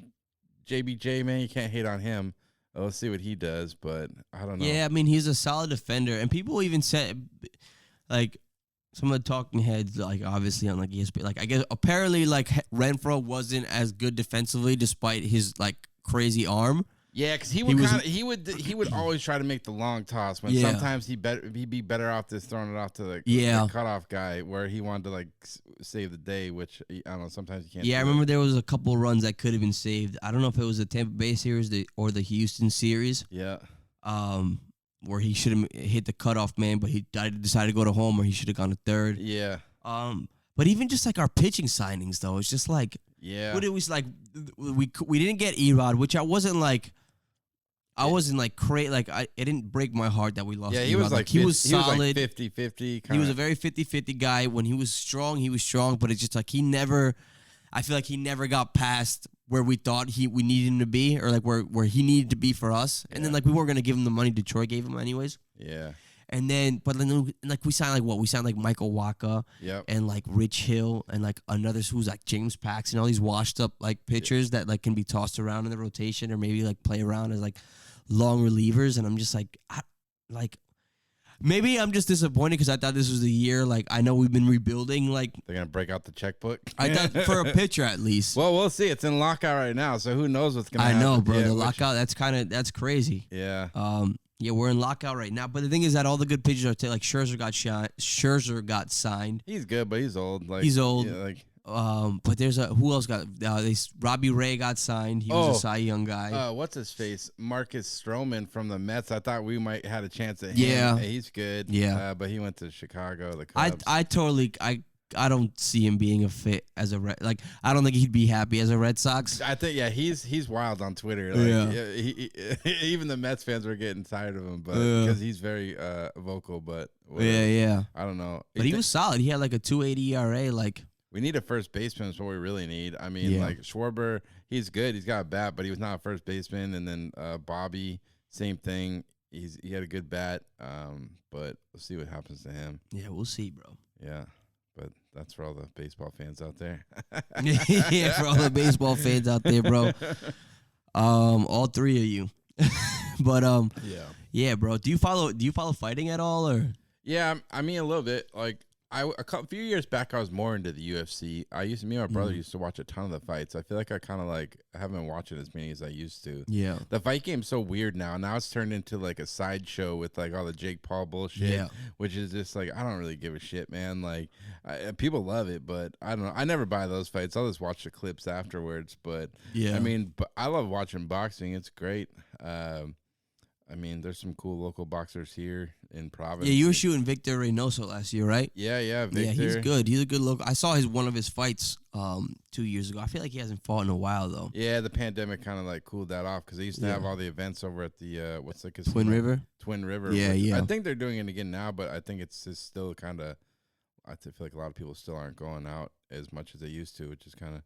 JBJ, man, you can't hate on him. We'll see what he does, but I don't know. Yeah, I mean, he's a solid defender, and people even said, like, some of the talking heads, like, obviously on like ESPN, like, I guess apparently like Renfroe wasn't as good defensively despite his like crazy arm. Yeah, because he would always try to make the long toss when sometimes he'd be better off just throwing it off to the cutoff guy where he wanted to like save the day, which I don't know, sometimes you can't. Yeah, I remember there was a couple runs that could have been saved. I don't know if it was the Tampa Bay series or the Houston series. Yeah. Where he should have hit the cutoff man, but he decided to go to home, or he should have gone to third. Yeah. But even just like our pitching signings though, it's just like what it was like we didn't get Erod, which I wasn't like. I wasn't like crazy. Like it didn't break my heart that we lost. Yeah, he was like he was solid. He was like 50-50. He was a very 50-50 guy. When he was strong, but it's just like I feel like he never got past where we thought we needed him to be, or like where he needed to be for us. And then like we weren't gonna give him the money Detroit gave him anyways. Yeah. And then, but then like we signed like Michael Wacha, and like Rich Hill, and like another who's like James Paxton, all these washed up like pitchers that like can be tossed around in the rotation or maybe like play around as like long relievers. And I'm just like, maybe I'm just disappointed because I thought this was the year. Like I know we've been rebuilding. Like they're gonna break out the checkbook. I thought for a pitcher at least. Well, we'll see. It's in lockout right now, so who knows what's gonna happen. I know, bro. The lockout. That's crazy. Yeah. Yeah, we're in lockout right now. But the thing is that all the good pitchers are like Scherzer got signed. He's good, but he's old. Like he's old. Yeah, like. But there's who else got? Robbie Ray got signed. He was a Cy Young guy. What's his face? Marcus Stroman from the Mets. I thought we might had a chance at him. Yeah, he's good. Yeah, but he went to Chicago. The Cubs. I don't see him being a fit as a Red. Like I don't think he'd be happy as a Red Sox. I think he's wild on Twitter. Like, even the Mets fans were getting tired of him, but because he's very vocal. But yeah. I don't know. But he was solid. He had like a 2.80 ERA. Like. We need a first baseman is what we really need. I mean, like Schwarber, he's good. He's got a bat, but he was not a first baseman. And then Bobby, same thing. He had a good bat, but we'll see what happens to him. Yeah, we'll see, bro. Yeah, but that's for all the baseball fans out there. Yeah, for all the baseball fans out there, bro. All three of you. But yeah, bro. Do you follow fighting at all, or? Yeah, I mean a little bit. Like. A few years back, I was more into the UFC. Me and my brother used to watch a ton of the fights. I feel like I haven't been watching as many as I used to. Yeah. The fight game's so weird now. Now it's turned into like a sideshow with like all the Jake Paul bullshit, which is just like, I don't really give a shit, man. Like people love it, but I don't know. I never buy those fights. I'll just watch the clips afterwards. But I mean, I love watching boxing. It's great. I mean, there's some cool local boxers here in Providence. Yeah, you were shooting Victor Reynoso last year, right? Yeah, Victor. Yeah, he's good. He's a good local. I saw one of his fights 2 years ago. I feel like he hasn't fought in a while, though. Yeah, the pandemic kind of like cooled that off because they used to have all the events over at the, what's the casino? Twin River? Twin River. Yeah. I think they're doing it again now, but I think it's just still kind of, I feel like a lot of people still aren't going out as much as they used to, which is kind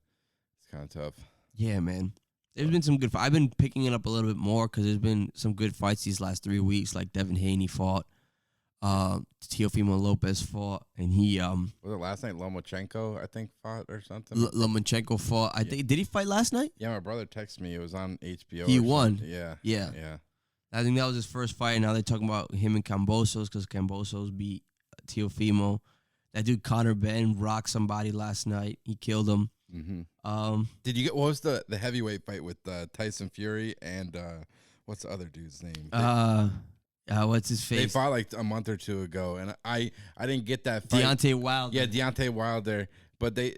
of tough. Yeah, man. There's been some good. I've been picking it up a little bit more because there's been some good fights these last 3 weeks. Like Devin Haney fought, Teofimo Lopez fought, and he was it last night? Lomachenko, I think, fought or something. Lomachenko fought. I think did he fight last night? Yeah, my brother texted me. It was on HBO. He won. Yeah. I think that was his first fight. And now they're talking about him and Cambosos because Cambosos beat Teofimo. That dude Conor Ben rocked somebody last night. He killed him. Mm-hmm. Did you get what was the heavyweight fight with Tyson Fury and what's the other dude's name? What's his face? They fought like a month or two ago, and I didn't get that fight. Deontay Wilder. Yeah, Deontay Wilder. But they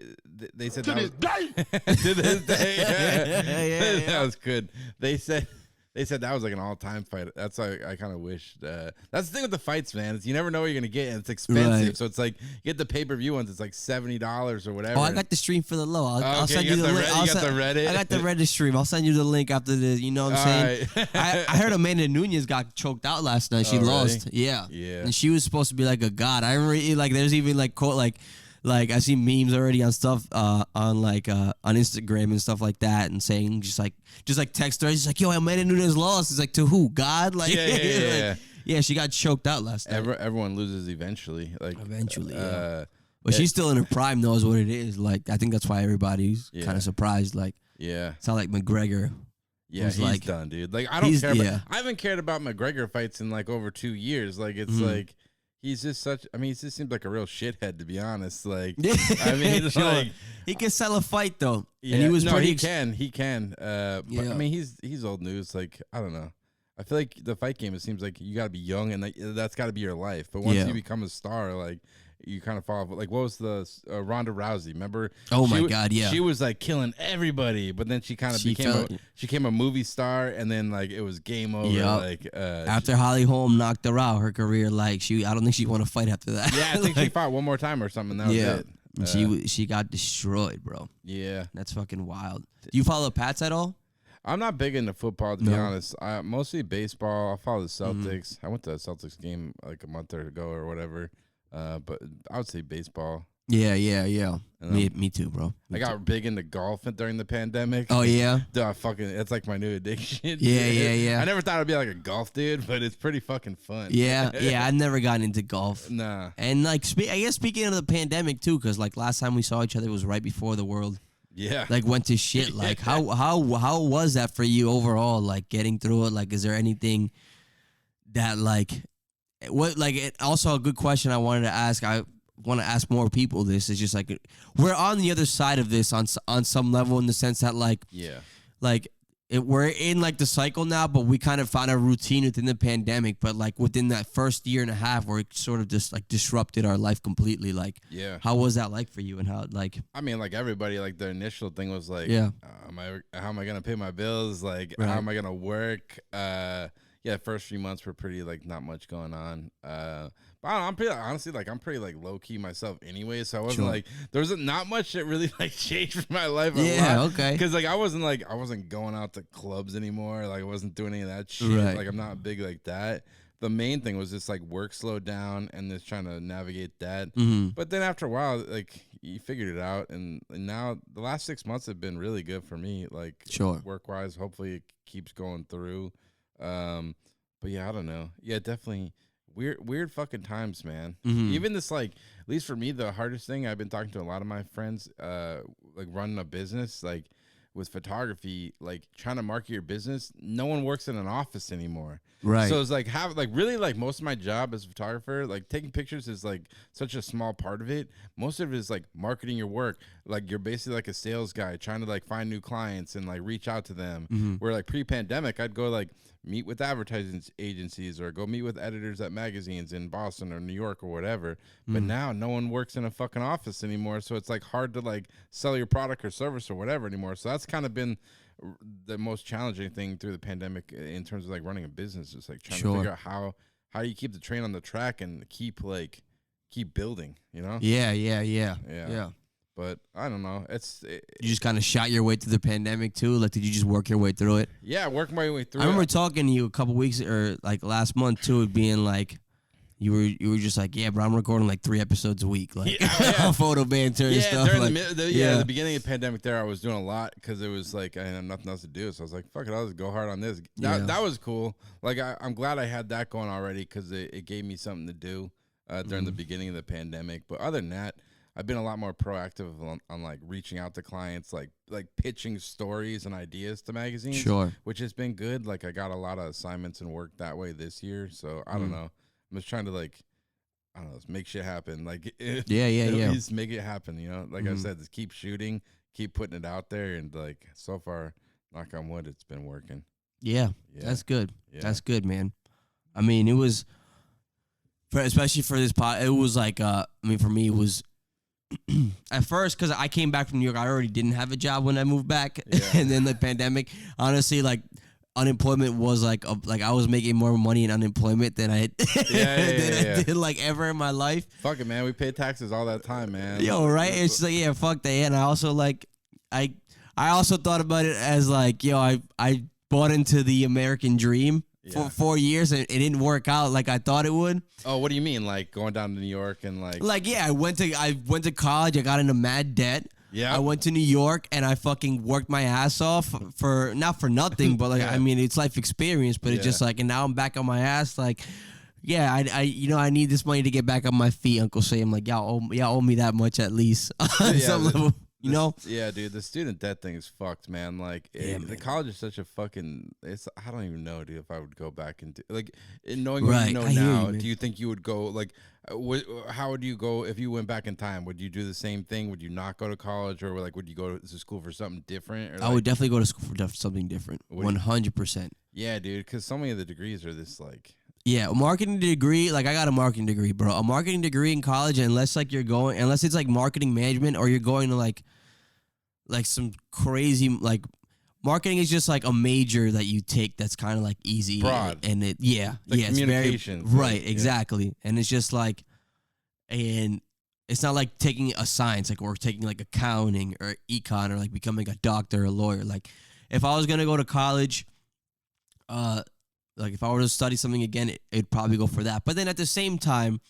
said to this day. To this day, yeah. That was good. They said that was like an all-time fight. That's why I kind of wish. That's the thing with the fights, man. Is you never know what you're gonna get, and it's expensive. Right. So it's like you get the pay-per-view ones. It's like $70 or whatever. Oh, I got the stream for the low. I'll send you the link. You got the Reddit. I got the Reddit stream. I'll send you the link after this. You know what I'm saying? Right. I heard Amanda Nunes got choked out last night. She lost. Really? Yeah. Yeah. And she was supposed to be like a god. I remember like there's even like quote like like I see memes already on stuff on Instagram and stuff like that, and saying just like text her. She's like, yo, Amanda Nunes lost. It's like, to who? God? Like, yeah, she got choked out last night. Everyone loses eventually. Like eventually, yeah. But she's still in her prime, knows what it is. Like, I think that's why everybody's kind of surprised. Like, it's not like McGregor. Yeah, he's like, done, dude. Like, I don't care. I haven't cared about McGregor fights in like over 2 years. Like, it's like he's just such. I mean, he just seems like a real shithead, to be honest. Like, I mean, sure. Like, he can sell a fight though. Yeah, and he was pretty. He can. But I mean, he's old news. Like, I don't know. I feel like the fight game, it seems like you got to be young, and that's got to be your life. But once you become a star, like, you kind of fall off. Like, what was the Ronda Rousey? Remember? Oh my God, yeah. She was like killing everybody, but then she kind of became a movie star, and then like it was game over. Yep. Like after Holly Holm knocked her out, her career, like, I don't think she won a fight after that. Yeah, I think she fought one more time or something. That was it. She got destroyed, bro. Yeah, that's fucking wild. Do you follow Pats at all? I'm not big into football, to be honest. Mostly baseball. I follow the Celtics. I went to a Celtics game like a month ago or whatever. But I would say baseball. Yeah. Me too, bro. I got big into golf during the pandemic. Oh yeah, dude, it's like my new addiction. Yeah. I never thought I'd be like a golf dude, but it's pretty fucking fun. Yeah. I've never gotten into golf. Nah. And like, I guess speaking of the pandemic too, because like last time we saw each other was right before the world. Yeah. Like went to shit. Like how was that for you overall? Like getting through it. Like, is there anything that like what like it, also a good question I wanted to ask. I want to ask more people this. Is just like we're on the other side of this on some level, in the sense that like we're in like the cycle now, but we kind of found a routine within the pandemic. But like within that first year and a half, where it sort of just like disrupted our life completely. Like, how was that like for you? And how like? I mean, like everybody, like the initial thing was like, how am I gonna pay my bills? Like, how am I gonna work? First 3 months were pretty like not much going on. But I'm pretty honestly like I'm pretty like low key myself anyway, so I wasn't like there was not much that really like changed for my life. Okay. Because like I wasn't going out to clubs anymore. Like I wasn't doing any of that shit. Right. Like I'm not big like that. The main thing was just like work slowed down and just trying to navigate that. But then after a while, like you figured it out, and now the last 6 months have been really good for me. Like work wise, hopefully it keeps going through. But yeah, I don't know. Yeah, definitely weird fucking times, man. Even this, like, at least for me, the hardest thing, I've been talking to a lot of my friends, like running a business, like with photography, like trying to market your business. No one works in an office anymore. Right. So it's like really like most of my job as a photographer, like taking pictures is like such a small part of it. Most of it is like marketing your work. Like you're basically like a sales guy trying to like find new clients and like reach out to them. Where like pre-pandemic, I'd go like meet with advertising agencies or go meet with editors at magazines in Boston or New York or whatever. But now no one works in a fucking office anymore. So it's like hard to like sell your product or service or whatever anymore. So that's kind of been the most challenging thing through the pandemic in terms of like running a business. Is like trying to figure out how you keep the train on the track and keep building, you know? Yeah. But I don't know. You just kind of shot your way through the pandemic too. Like, did you just work your way through it? Yeah, work my way through. I remember talking to you a couple weeks or like last month too, it being like you were just like, yeah, bro, I'm recording like 3 episodes a week, like photo banter and stuff. During the beginning of the pandemic, there I was doing a lot because it was like I had nothing else to do. So I was like, fuck it, I'll just go hard on this. That was cool. Like I'm glad I had that going already because it gave me something to do during the beginning of the pandemic. But other than that, I've been a lot more proactive on like reaching out to clients, like pitching stories and ideas to magazines, which has been good. Like I got a lot of assignments and work that way this year. So I don't know. I'm just trying to like, I don't know, make shit happen. Like just make it happen. You know, like I said, just keep shooting, keep putting it out there, and like so far, knock on wood, it's been working. Yeah. That's good. Yeah. That's good, man. I mean, it was, especially for this pod, it was like, I mean, for me, it was. At first, because I came back from New York, I already didn't have a job when I moved back, and then the pandemic. Honestly, like unemployment was like I was making more money in unemployment than I did like ever in my life. Fuck it, man. We pay taxes all that time, man. Yo, right? It's like fuck that. And I also like I also thought about it as like I bought into the American dream. for 4 years, and it didn't work out like I thought it would. Oh, what do you mean? Like going down to New York and like yeah, I went to college. I got into mad debt. Yeah, I went to New York and I fucking worked my ass off for not for nothing, but like I mean, it's life experience. But it's just like, and now I'm back on my ass. Like, yeah, I need this money to get back on my feet, Uncle Sam. Like, y'all owe me that much at least on some level. You know? Yeah, dude, the student debt thing is fucked, man. Like, the college is such a fucking. I don't even know, dude, if I would go back and knowing what you know now. Do you think you would go like? How would you go if you went back in time? Would you do the same thing? Would you not go to college, or like would you go to school for something different? Or I would definitely go to school for something different. 100%. Yeah, dude, because so many of the degrees are this like. Yeah, a marketing degree. Like I got a marketing degree, bro. A marketing degree in college, unless it's like marketing management, or you're going to like some crazy like marketing is just like a major that you take that's kind of like easy, broad, and it's communications, very right, exactly, and it's just like, and it's not like taking a science like or taking like accounting or econ or like becoming a doctor or a lawyer. Like if I was gonna go to college, like if I were to study something again, it'd probably go for that. But then at the same time,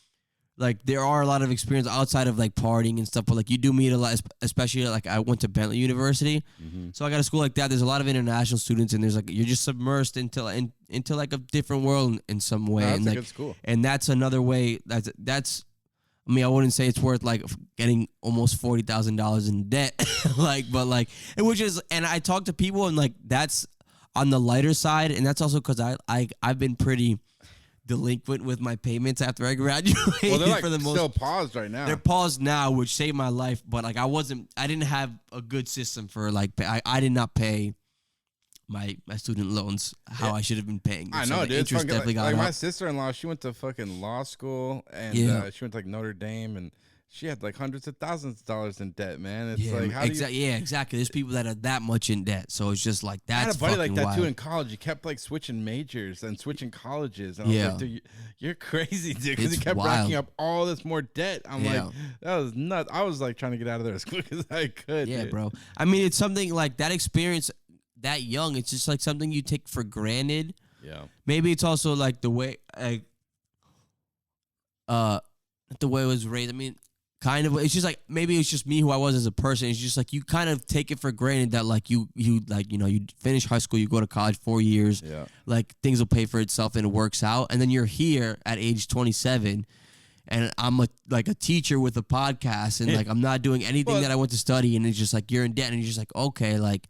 like there are a lot of experience outside of like partying and stuff, but like you do meet a lot, especially like I went to Bentley University, so I got a school like that. There's a lot of international students, and there's like you're just submersed into like a different world in some way. That's and like, a good school. And that's another way. That's. I mean, I wouldn't say it's worth like getting almost $40,000 in debt, like, but like which is. And I talk to people, and like that's on the lighter side, and that's also because I've been pretty delinquent with my payments after I graduated. Well, they're like still paused right now. They're paused now, which saved my life. But like I didn't have a good system for like I did not pay my student loans how I should have been paying. I know, dude. Interest definitely got up. My sister-in-law, she went to fucking law school, and she went to like Notre Dame, and she had like hundreds of thousands of dollars in debt, man. It's like how exactly. There's people that are that much in debt, so it's just like that's. I had a buddy like that wild. Too in college. He kept like switching majors and switching colleges, and I was like, dude, you're crazy, dude, because he kept racking up all this more debt. I'm like, that was nuts. I was like trying to get out of there as quick as I could. Yeah, dude. bro. I mean, it's something like that experience that young. It's just like something you take for granted. Yeah. Maybe it's also like the way the way it was raised. I mean. Kind of, it's just like maybe it's just me who I was as a person. It's just like you kind of take it for granted that like you like you finish high school, you go to college 4 years, like things will pay for itself and it works out, and then you're here at age 27, and I'm a teacher with a podcast, and like I'm not doing anything that I went to study, and it's just like you're in debt, and you're just like okay, like.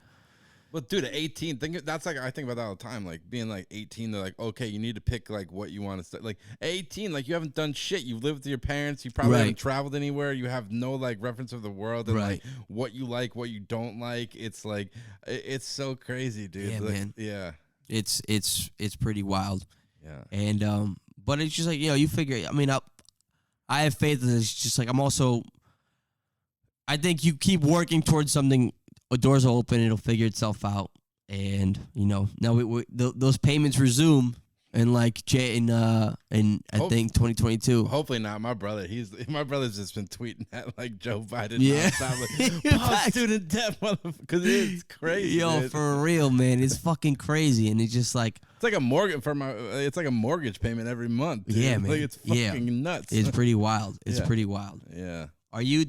Well, dude, at 18, that's like I think about that all the time. Like being like 18, they're like, okay, you need to pick like what you want to study. Like at 18, like you haven't done shit. You've lived with your parents. You probably haven't traveled anywhere. You have no like reference of the world and like what you like, what you don't like. It's like it's so crazy, dude. Yeah, like, man. Yeah, it's pretty wild. Yeah, and but it's just like you figure. I mean, I have faith that it's just like I'm also. I think you keep working towards something. Doors will open, it'll figure itself out, and now those payments resume in like in I think 2022. Hopefully not. My brother's just been tweeting at like Joe Biden. Yeah, like, student debt, because it's crazy. Yo, dude. For real, man, it's fucking crazy, and it's just like it's like a mortgage it's like a mortgage payment every month. Dude. Yeah, man, like it's fucking nuts. It's pretty wild. It's pretty wild. Yeah. Are you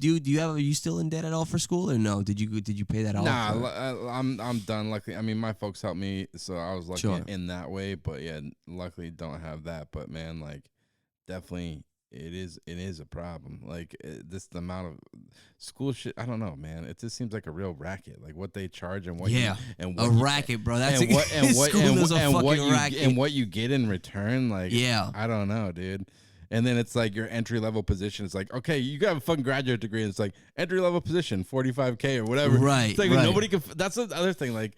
still in debt at all for school or no? Did you pay that off? Nah, I'm done. Luckily, I mean my folks helped me, so I was lucky in that way. But yeah, luckily don't have that. But man, like definitely it is a problem. Like the amount of school shit. I don't know, man. It just seems like a real racket. Like what they charge and what racket, bro. That's what you get in return. Like I don't know, dude. And then it's like your entry level position. It's like, okay, you got a fucking graduate degree, and it's like entry level position, $45K or whatever. Right. It's like nobody can. That's the other thing. Like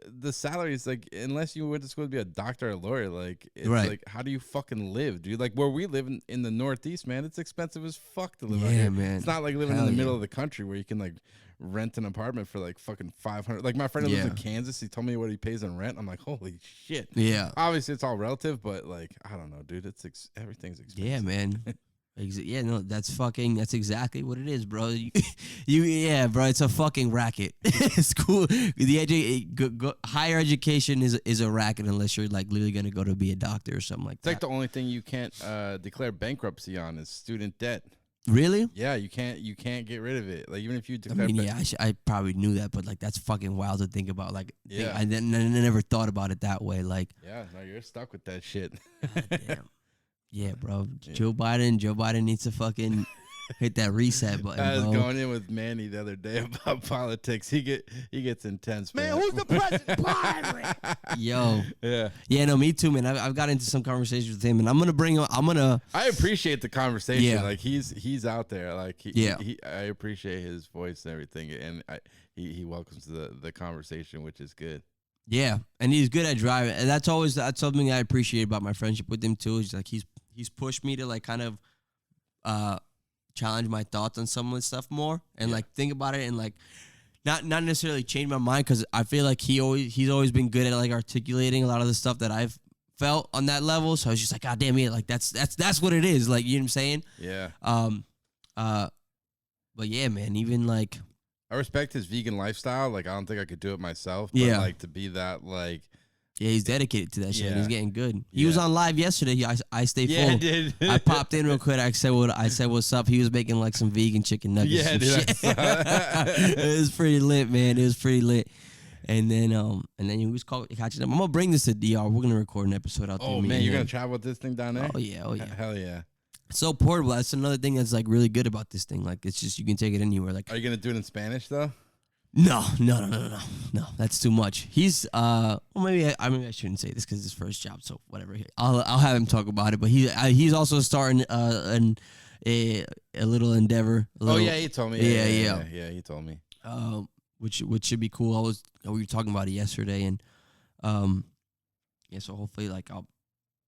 the salary is like, unless you went to school to be a doctor or a lawyer, like it's like, how do you fucking live, dude? Like where we live in the Northeast, man, it's expensive as fuck to live out here. Man. It's not like living in the middle of the country where you can like rent an apartment for like fucking $500. Like my friend who lives in Kansas, he told me what he pays in rent. I'm like, holy shit. Yeah. Obviously, it's all relative, but like, I don't know, dude. It's everything's expensive. Yeah, man. Yeah, no, that's exactly what it is, bro. Yeah, bro, it's a fucking racket. It's cool. Higher education is a racket unless you're like literally gonna go to be a doctor or something like that. It's like the only thing you can't declare bankruptcy on is student debt. Really? Yeah, you can't get rid of it. Like even if you declare. I mean, I probably knew that, but like that's fucking wild to think about. Like, I never thought about it that way. Like, yeah, no, you're stuck with that shit. Damn. Yeah, bro. Yeah. Joe Biden needs to fucking hit that reset button. I was bro. going in with Manny the other day about politics. He gets intense. Man, who's the president? Yo. Yeah. Yeah, no, me too, man. I've got into some conversations with him, and I'm gonna. I appreciate the conversation. Yeah. Like he's out there. Like I appreciate his voice and everything, and he welcomes the conversation, which is good. Yeah, and he's good at driving, and that's something I appreciate about my friendship with him too. Is like he's pushed me to like kind of challenge my thoughts on some of the stuff more and like think about it and like not necessarily change my mind, because I feel like he's always been good at like articulating a lot of the stuff that I've felt on that level. So I was just like, God damn it, like that's what it is, like, you know what I'm saying? Yeah. But yeah, man, even like I respect his vegan lifestyle. Like I don't think I could do it myself. But like to be that like. Yeah, he's dedicated to that shit. And he's getting good. He was on live yesterday. I stay full. Yeah, I did. I popped in real quick. I said what's up. He was making like some vegan chicken nuggets. Yeah, dude. It was pretty lit, man. It was pretty lit. And then he was catching up. I'm gonna bring this to DR. We're gonna record an episode out there. Oh man, you're gonna travel with this thing down there? Oh yeah. Hell yeah. It's so portable. That's another thing that's like really good about this thing. Like it's just you can take it anywhere. Like, are you gonna do it in Spanish though? No. That's too much. He's well, maybe I shouldn't say this because it's his first job. So whatever. I'll have him talk about it. But he's also starting a little endeavor. He told me. Yeah, he told me. Which should be cool. We were talking about it yesterday, and so hopefully like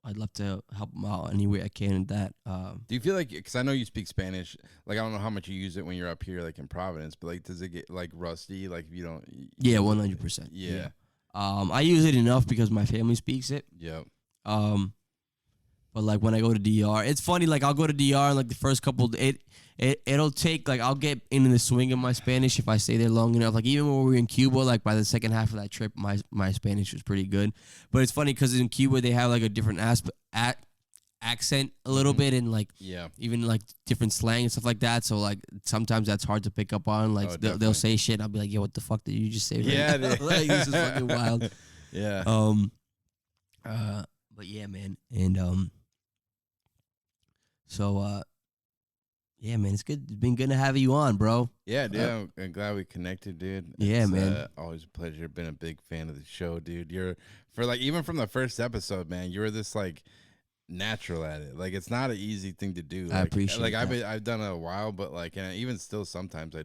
I'd love to help him out any way I can in that. Do you feel like, because I know you speak Spanish, like I don't know how much you use it when you're up here, like in Providence, but like does it get like rusty? Like if you don't? Yeah, 100%. Yeah. I use it enough because my family speaks it. Yep. But like when I go to DR, it's funny. Like I'll go to DR and like the first couple, it'll take like I'll get into the swing of my Spanish if I stay there long enough. Like even when we were in Cuba, like by the second half of that trip, my Spanish was pretty good. But it's funny because in Cuba they have like a different accent a little bit, and like even like different slang and stuff like that. So like sometimes that's hard to pick up on. Like they'll say shit, I'll be like, yo, what the fuck did you just say? Right yeah, like this is fucking wild. Yeah. But yeah, man, and so yeah, man, it's good. It's been good to have you on, bro. Yeah, dude. I'm glad we connected, dude. Yeah, man. Always a pleasure. Been a big fan of the show, dude. You're even from the first episode, man. You were this like natural at it. Like it's not an easy thing to do. Like, I appreciate. Like that. I've done it a while, but like, and even still, sometimes I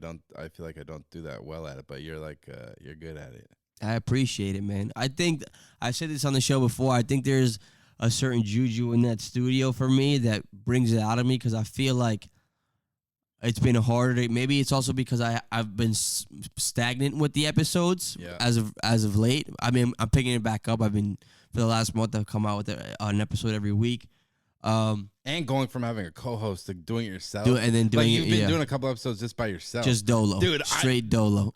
feel like I don't do that well at it. But you're like, you're good at it. I appreciate it, man. I think I said this on the show before. I think there's a certain juju in that studio for me that brings it out of me, because I feel like it's been harder. Maybe it's also because I've been stagnant with the episodes as of late. I mean, I'm picking it back up. I've been for the last month. I've come out with an episode every week. And going from having a co-host to doing it yourself, and then doing you've been doing a couple episodes just by yourself, just dolo, dude, straight dolo.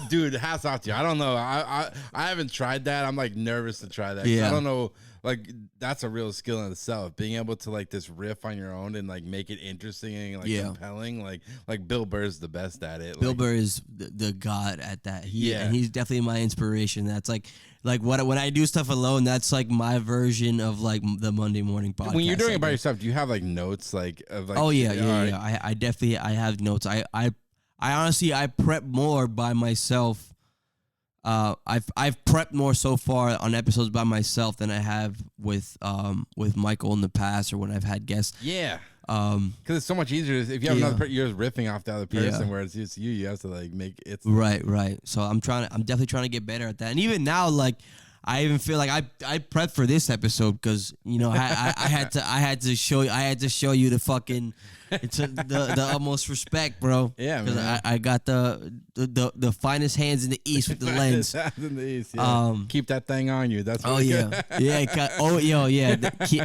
Dude, hats off to you. I don't know. I haven't tried that. I'm like nervous to try that. Yeah. I don't know. Like that's a real skill in itself. Being able to like this riff on your own and like make it interesting and like compelling. Like Bill Burr's the best at it. Bill Burr is the god at that. And he's definitely my inspiration. That's like when I do stuff alone, that's like my version of like the Monday morning podcast. When you're doing it by yourself, do you have like notes like of like? Oh yeah. I definitely have notes. I honestly I prep more by myself. I've prepped more so far on episodes by myself than I have with Michael in the past or when I've had guests. Yeah. Because it's so much easier if you have another person, you're just riffing off the other person, whereas it's you have to like make it. Right. So I'm definitely trying to get better at that. And even now, like I even feel like I prepped for this episode because I had to show you the fucking the utmost respect, bro. Yeah, because I got the finest hands in the East with the lens. In the East, yeah. Keep that thing on you. That's what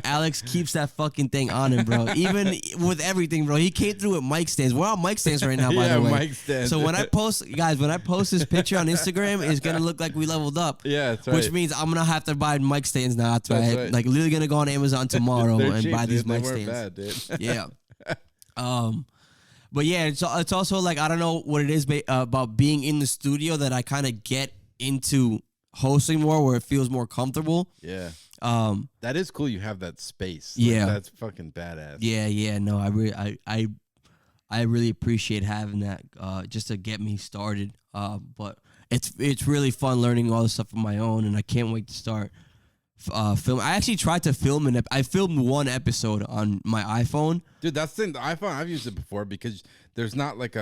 Alex keeps that fucking thing on him, bro. Even with everything, bro. He came through with mic stands. We're on mic stands right now, by the way. Mic stands. So when I post this picture on Instagram, it's gonna look like we leveled up. Yeah, that's right. Which means I'm gonna have to buy mic stands now. Like literally gonna go on Amazon tomorrow and buy these mic stands. Bad, dude. Yeah. But yeah, it's also like I don't know what it is about being in the studio that I kind of get into hosting more, where it feels more comfortable. Yeah. That is cool. You have that space. That's fucking badass. Yeah. No, I really appreciate having that just to get me started. But it's really fun learning all this stuff on my own, and I can't wait to start film. I actually tried to film I filmed one episode on my iPhone. Dude, that's the iPhone. I've used it before because there's not like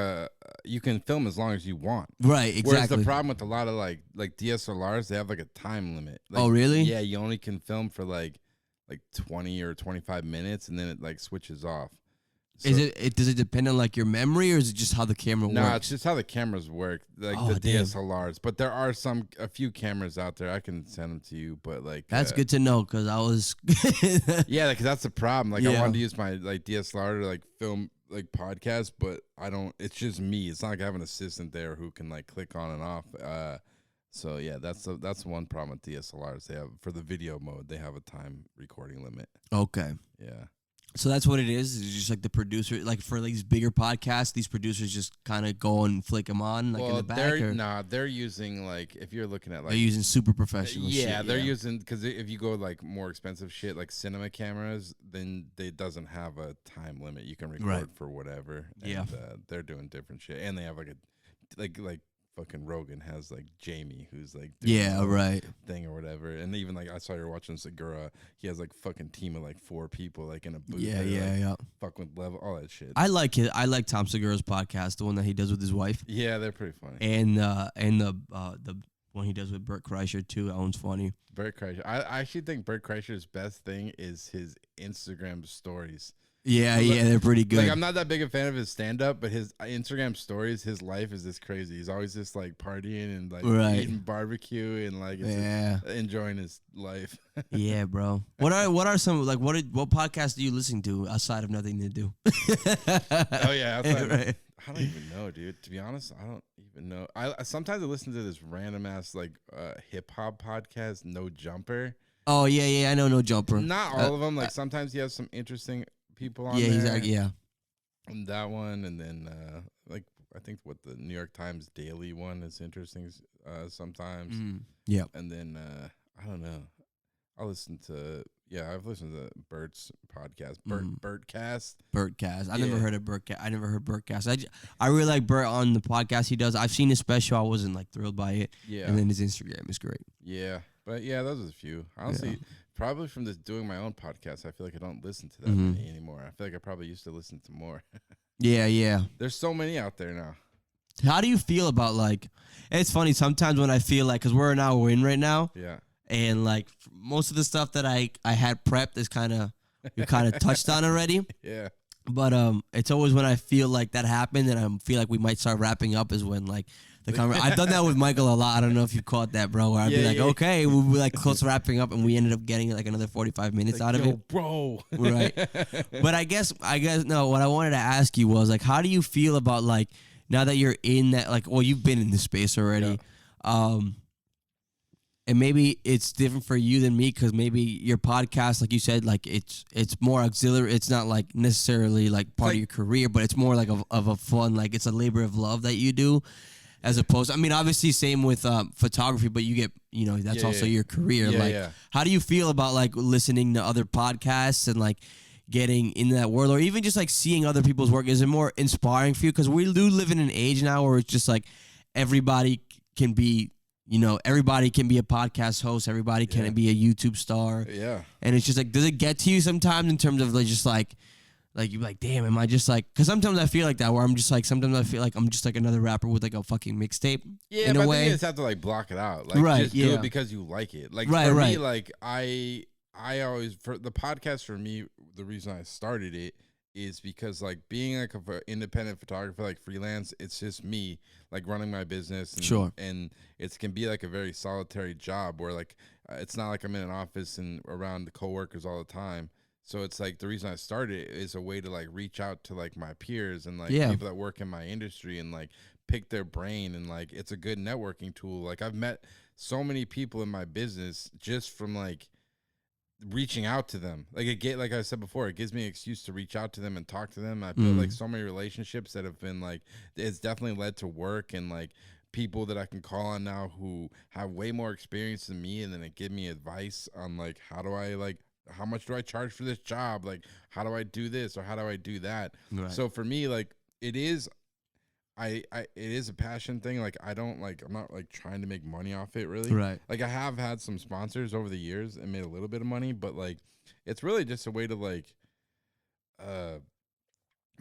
you can film as long as you want. Right, exactly. Whereas the problem with a lot of like DSLRs, they have like a time limit. Like, oh, really? Yeah, you only can film for like 20 or 25 minutes, and then it like switches off. So, does it depend on like your memory, or is it just how the camera works? No, it's just how the cameras work, like the DSLRs. But there are a few cameras out there. I can send them to you, but like that's good to know because I was yeah, because that's the problem. Like I wanted to use my like DSLR to like film like podcasts, but I don't. It's just me. It's not like I have an assistant there who can like click on and off. So yeah, that's one problem with DSLRs. They have for the video mode, they have a time recording limit. Okay. Yeah. So that's what it is. It's just like the producer, like for these bigger podcasts, these producers just kind of go and flick them on, like in the back. They're using like if you're looking at like they're using super professional. Yeah, they're using because if you go like more expensive shit like cinema cameras, then it doesn't have a time limit. You can record for whatever. And, they're doing different shit, and they have like a like fucking Rogan has like Jamie who's like doing thing or whatever, and even like I saw you're watching Segura, he has like fucking team of like 4 people like in a booth. Fucking with level all that shit. I like it. I like Tom Segura's podcast, the one that he does with his wife. Yeah, they're pretty funny. And the one he does with Bert Kreischer too. That one's funny. Bert Kreischer. I actually think Bert Kreischer's best thing is his Instagram stories. Yeah, they're pretty good. Like I'm not that big a fan of his stand up, but his Instagram stories, his life is just crazy. He's always just like partying and like eating barbecue and like enjoying his life. Yeah, bro. What are some like what podcasts do you listen to outside of Nothing to Do? Oh yeah, right. I don't even know, dude. To be honest, I don't even know. I sometimes I listen to this random ass like hip hop podcast, No Jumper. Oh yeah, I know No Jumper. Not all of them. Like sometimes he has some interesting people on there. He's like, and that one, and then like I think what the New York Times Daily one is interesting sometimes. Yeah, and then I don't know. I've listened to Bert's podcast, Bertcast. Bertcast. I never heard of Bertcast. I never heard Bertcast. I really like Bert on the podcast he does. I've seen his special. I wasn't like thrilled by it. Yeah, and then his Instagram is great. Yeah, but yeah, those are a few. Honestly. Probably from this doing my own podcast, I feel like I don't listen to that many anymore. I feel like I probably used to listen to more. Yeah. There's so many out there now. How do you feel about like? It's funny sometimes when I feel like because we're in right now. Yeah. And like most of the stuff that I had prepped is you kind of touched on already. Yeah. But it's always when I feel like that happened and I feel like we might start wrapping up is when like. I've done that with Michael a lot. I don't know if you caught that, bro. Where I'd be like, okay, we'll be like close to wrapping up, and we ended up getting like another 45 minutes out of it, bro. Right. But I guess no. What I wanted to ask you was like, how do you feel about like now that you're in that like, well, you've been in this space already, and maybe it's different for you than me because maybe your podcast, like you said, like it's more auxiliary. It's not like necessarily like part of your career, but it's more like of a fun, like it's a labor of love that you do. As opposed, I mean, obviously, same with photography, but you get, that's also your career. How do you feel about like listening to other podcasts and like getting in that world, or even just like seeing other people's work? Is it more inspiring for you? Because we do live in an age now where it's just like everybody can be, everybody can be a podcast host, everybody can be a YouTube star. Yeah, and it's just like, does it get to you sometimes in terms of like just like Like you're like, damn, am I just like? Because sometimes I feel like that, where I'm just like, sometimes I feel like I'm just like another rapper with like a fucking mixtape. Yeah, in but a way. you just have to like block it out, like just do it because you like it. Like for me, like I always for the podcast for me, the reason I started it is because like being like an independent photographer, like freelance, it's just me like running my business. And, and it can be like a very solitary job where like it's not like I'm in an office and around the coworkers all the time. So it's like the reason I started it is a way to like reach out to like my peers and like people that work in my industry and like pick their brain, and like it's a good networking tool. Like I've met so many people in my business just from like reaching out to them. Like I said before, it gives me an excuse to reach out to them and talk to them. I built like so many relationships that have been like, it's definitely led to work and like people that I can call on now who have way more experience than me, and then it give me advice on like how much do I charge for this job? Like, how do I do this or how do I do that? Right. So for me, like it is it is a passion thing. Like I'm not like trying to make money off it really. Right. Like I have had some sponsors over the years and made a little bit of money, but like it's really just a way to like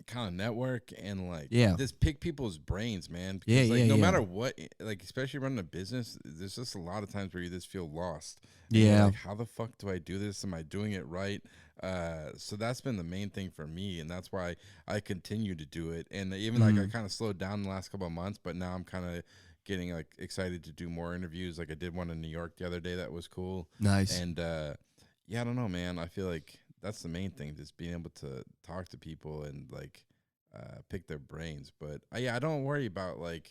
kind of network and like just pick people's brains, man. Because no matter what, like especially running a business, there's just a lot of times where you just feel lost. Yeah. Like, how the fuck do I do this? Am I doing it right? So that's been the main thing for me, and that's why I continue to do it. And even like I kind of slowed down the last couple of months, but now I'm kind of getting like excited to do more interviews. Like I did one in New York the other day that was cool. Nice. And I don't know, man. I feel like that's the main thing, just being able to talk to people and like pick their brains. But I don't worry about like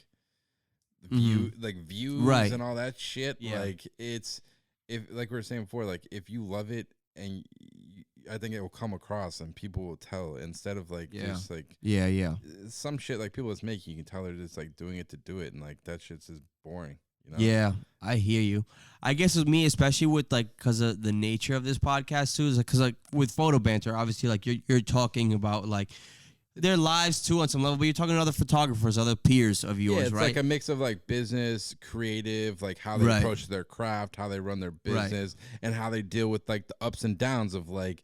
views and all that shit. Like it's, if like we were saying before, like if you love it, and I think it will come across and people will tell, instead of like just like some shit like people just make, you can tell they're just like doing it to do it, and like that shit's just boring. You know? Yeah, I hear you. I guess with me, especially with like, because of the nature of this podcast too, is because like with Photo Banter, obviously like you're talking about like their lives too on some level, but you're talking to other photographers, other peers of yours, it's right? Like a mix of like business, creative, like how they approach their craft, how they run their business, and how they deal with like the ups and downs of like,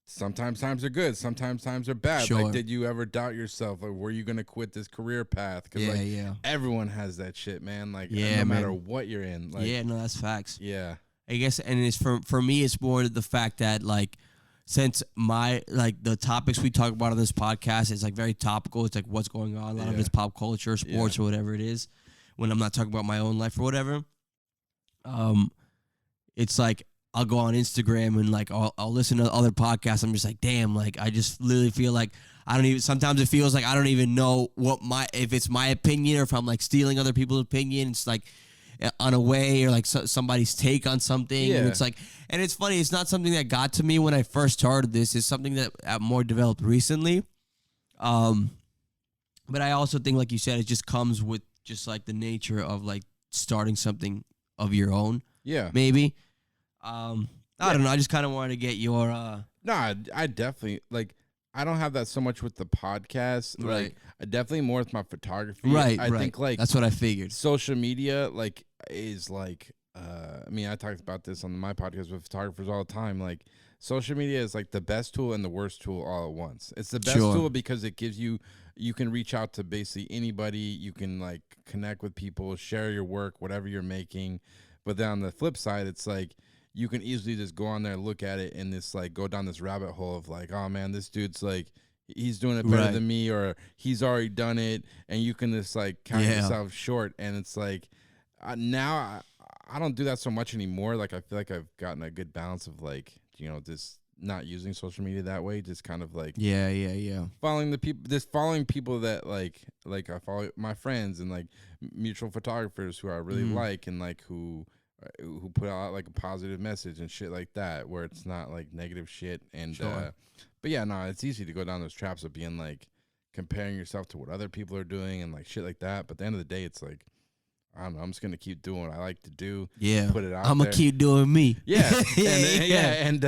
sometimes times are good, sometimes times are bad. Like, did you ever doubt yourself? Like, were you gonna quit this career path? Because everyone has that shit, man. Like, no matter what you're in. Like, no, that's facts. Yeah, I guess, and it's for me, it's more the fact that like, since the topics we talk about on this podcast is like very topical. It's like what's going on. A lot of it's pop culture, sports, or whatever it is. When I'm not talking about my own life or whatever, it's like I'll go on Instagram and like I'll listen to other podcasts. I'm just like, damn, like I just literally feel like I don't even. Sometimes it feels like I don't even know if it's my opinion or if I'm like stealing other people's opinion. It's like on a way, or like somebody's take on something, and it's like, and it's funny, it's not something that got to me when I first started this. It's something that I've more developed recently, but I also think, like you said, it just comes with just like the nature of like starting something of your own, maybe. I don't know, I just kind of wanted to get your no, I definitely like, I don't have that so much with the podcast. Like, I definitely more with my photography. I think like that's what I figured. Social media like is like I mean, I talked about this on my podcast with photographers all the time. Like, social media is like the best tool and the worst tool all at once. It's the best tool because it gives you can reach out to basically anybody. You can like connect with people, share your work, whatever you're making. But then on the flip side, it's like you can easily just go on there, look at it, and this like go down this rabbit hole of like, oh man, this dude's like, he's doing it better than me, or he's already done it, and you can just like count yourself short. And it's like now I don't do that so much anymore. Like, I feel like I've gotten a good balance of like, you know, just not using social media that way, just kind of like following the people, just following people that like I follow my friends and like mutual photographers who I really like, and like who put out like a positive message and shit like that, where it's not like negative shit. And but yeah, no, it's easy to go down those traps of being like comparing yourself to what other people are doing and like shit like that. But at the end of the day, it's like, I don't know, I'm just gonna keep doing what I like to do. Put it out. I'm gonna keep doing me. And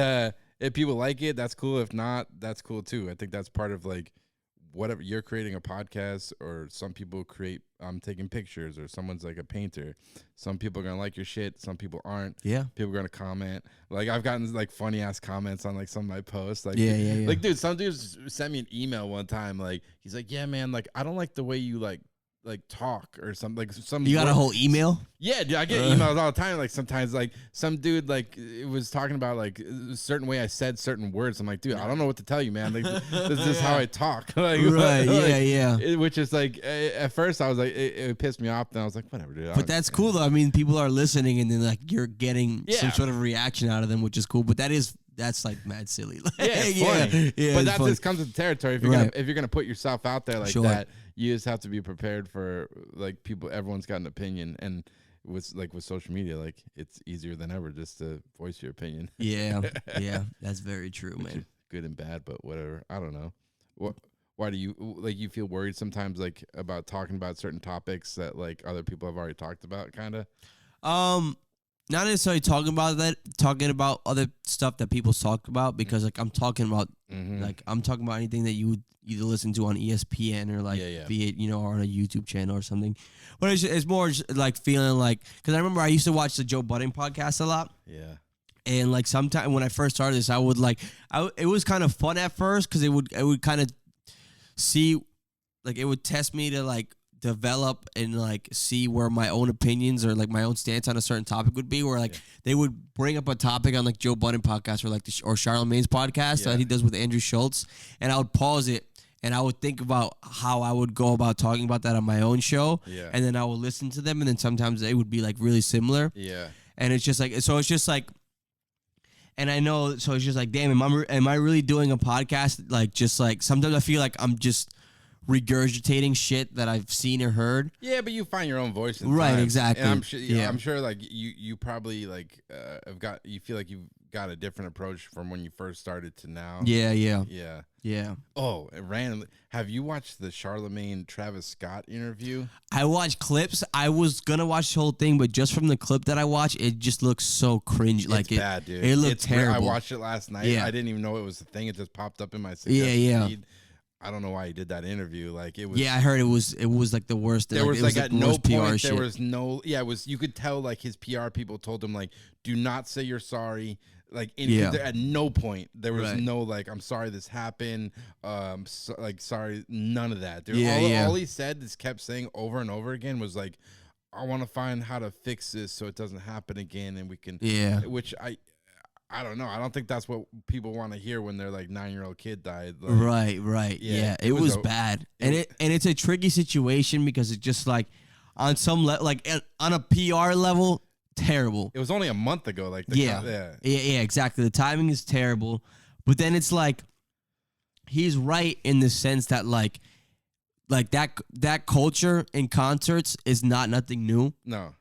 if people like it, that's cool. If not, that's cool too. I think that's part of like whatever, you're creating a podcast, or some people create taking pictures, or someone's like a painter. Some people are gonna like your shit, some people aren't. Yeah, people are gonna comment. Like I've gotten like funny ass comments on like some of my posts. Like yeah. Like dude, some dudes sent me an email one time. Like he's like, yeah man, like I don't like the way you like talk or something. Like some you got a whole email. Yeah, dude, I get emails all the time. Like sometimes, like some dude, like it was talking about like a certain way I said certain words. I'm like, dude, I don't know what to tell you, man. Like this is how I talk. Like, right? Like, yeah. Which is like, at first I was like, it pissed me off. Then I was like, whatever, dude. But that's cool though. I mean, people are listening, and then like you're getting some sort of reaction out of them, which is cool. But that's like mad silly. Yeah. But that just comes with the territory. If you're gonna put yourself out there like that, you just have to be prepared for like people. Everyone's got an opinion, and with social media, like it's easier than ever just to voice your opinion. Yeah, that's very true, man. Good and bad, but whatever. I don't know. Why do you feel worried sometimes like about talking about certain topics that like other people have already talked about, kind of? Not necessarily talking about other stuff that people talk about, because like I'm talking about anything that you would either listen to on ESPN or like via or on a YouTube channel or something. But it's more just like feeling like, because I remember I used to watch the Joe Budden podcast a lot. Yeah. And like sometime when I first started this, I would it was kind of fun at first, because it would kind of see, like it would test me to like develop and like see where my own opinions or like my own stance on a certain topic would be, where like they would bring up a topic on like Joe Budden podcast or like or Charlamagne's podcast that he does with Andrew Schultz, and I would pause it and I would think about how I would go about talking about that on my own show, and then I would listen to them, and then sometimes they would be like really similar, and it's just like, so it's just like, and I know, so it's just like, damn, am I really doing a podcast? Like, just like sometimes I feel like I'm just regurgitating shit that I've seen or heard. Yeah, but you find your own voice. Right, exactly. And I'm sure like you probably like you feel like you've got a different approach from when you first started to now. Yeah. Oh, randomly, have you watched the Charlamagne Travis Scott interview? I watched clips. I was gonna watch the whole thing, but just from the clip that I watched, it just looks so cringe. Like it's bad, dude. It looked terrible. I watched it last night. I didn't even know it was a thing. It just popped up in my suggestion feed. I don't know why he did that interview. Like it was. Yeah, I heard it was like the worst. There was like at no point there was no. Yeah, it was. You could tell like his PR people told him like, do not say you're sorry. Like at no point there was no like, I'm sorry this happened. Sorry, none of that. Dude, all he said, just kept saying over and over again, was like, I want to find how to fix this so it doesn't happen again, and we can. Yeah. Which I don't know. I don't think that's what people want to hear when their like 9-year-old kid died. Like, right. Yeah. It was bad, and it's a tricky situation, because it's just like on some like on a PR level, terrible. It was only a month ago. Like exactly. The timing is terrible, but then it's like he's right in the sense that like that culture in concerts is nothing new. No.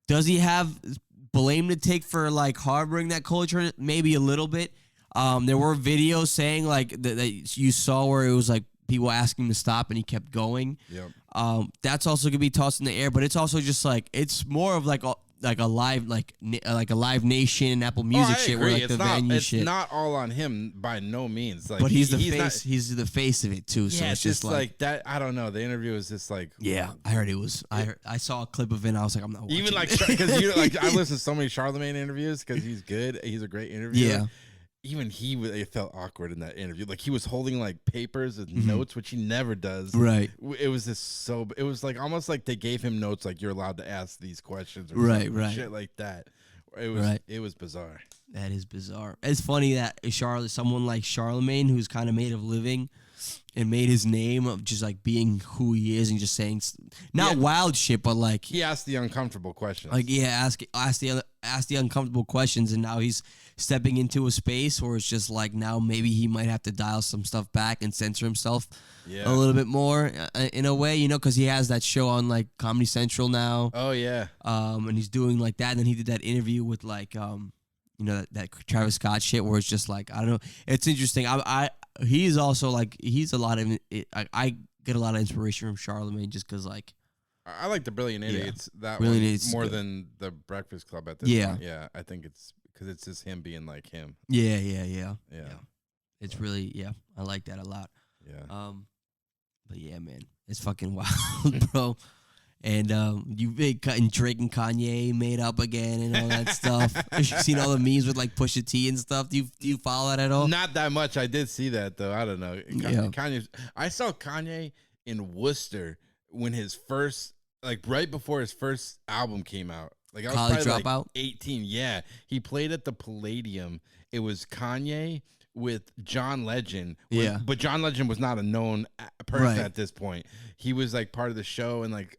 Does he have blame to take for like harboring that culture? Maybe a little bit. There were videos saying like that you saw where it was like people asking him to stop and he kept going. Yep. That's also gonna be tossed in the air, but it's also just like, it's more of like a live like a Live Nation Apple Music shit, where like it's the venue shit. It's not all on him by no means. Like, but he's the face. He's the face of it too. Yeah, so it's just like that. I don't know. The interview was just like. Yeah, I heard it was. I saw a clip of it, and I was like, I'm not watching. Even like, because you like, I listen to so many Charlamagne interviews because he's good. He's a great interviewer. Yeah. Even it felt awkward in that interview. Like he was holding like papers and notes, which he never does. Right. It was just it was like almost like they gave him notes, like you're allowed to ask these questions. Or right. Shit like that. It was bizarre. That is bizarre. It's funny that someone like Charlamagne, who's kind of made a living and made his name of just like being who he is and just saying not wild shit, but like he asked the uncomfortable questions. Like ask the uncomfortable questions, and now he's stepping into a space where it's just like, now maybe he might have to dial some stuff back and censor himself a little bit more in a way, because he has that show on like Comedy Central now. Oh yeah. And he's doing like that, and then he did that interview with like that Travis Scott shit, where it's just like, I don't know, it's interesting. He's also like, I get a lot of inspiration from Charlamagne just because like I like the Brilliant Idiots that one more than the Breakfast Club at this point. Yeah, I think it's because it's just him being like him. Yeah. It's really, I like that a lot. Yeah. But yeah, man, it's fucking wild, bro. And you've been cutting Drake and Kanye made up again and all that stuff. You've seen all the memes with like Pusha T and stuff. Do you follow that at all? Not that much. I did see that though. I don't know. Kanye. I saw Kanye in Worcester when his first, like right before his first album came out. Like I was College probably Dropout? like 18. Yeah, he played at the Palladium. It was Kanye with John Legend. But John Legend was not a known person at this point. He was like part of the show, and like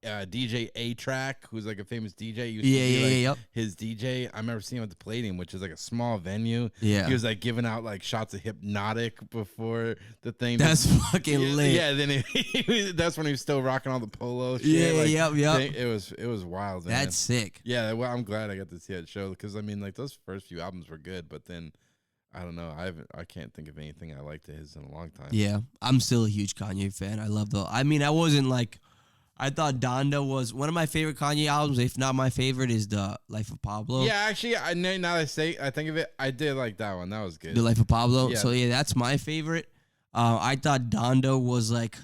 DJ A-Track, who's like a famous DJ. His DJ. I remember seeing him at the Palladium, which is like a small venue. Yeah. He was like giving out like shots of Hypnotic before the thing. That's fucking lit. Yeah, then that's when he was still rocking all the polo shit. Yeah, like, It was wild, man. That's sick. Yeah, well, I'm glad I got to see that show, because I mean, like, those first few albums were good, but then I don't know. I can't think of anything I liked of his in a long time. Yeah, I'm still a huge Kanye fan. I love I mean, I wasn't like, I thought Donda was one of my favorite Kanye albums. If not my favorite, is the Life of Pablo. Yeah, actually, now that I think of it, I did like that one. That was good. The Life of Pablo. Yeah. So yeah, that's my favorite. I thought Donda was like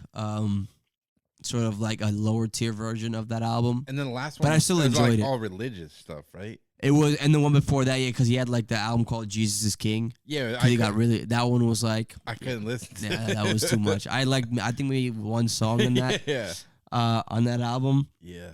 sort of like a lower tier version of that album. And then the last one, but I still enjoyed it. All religious stuff, right? It was, and the one before that, yeah, because he had like the album called Jesus is King. Yeah, he got really. That one was like I couldn't listen to. Yeah, that was too much. I think maybe one song in that. Yeah. On that album. Yeah.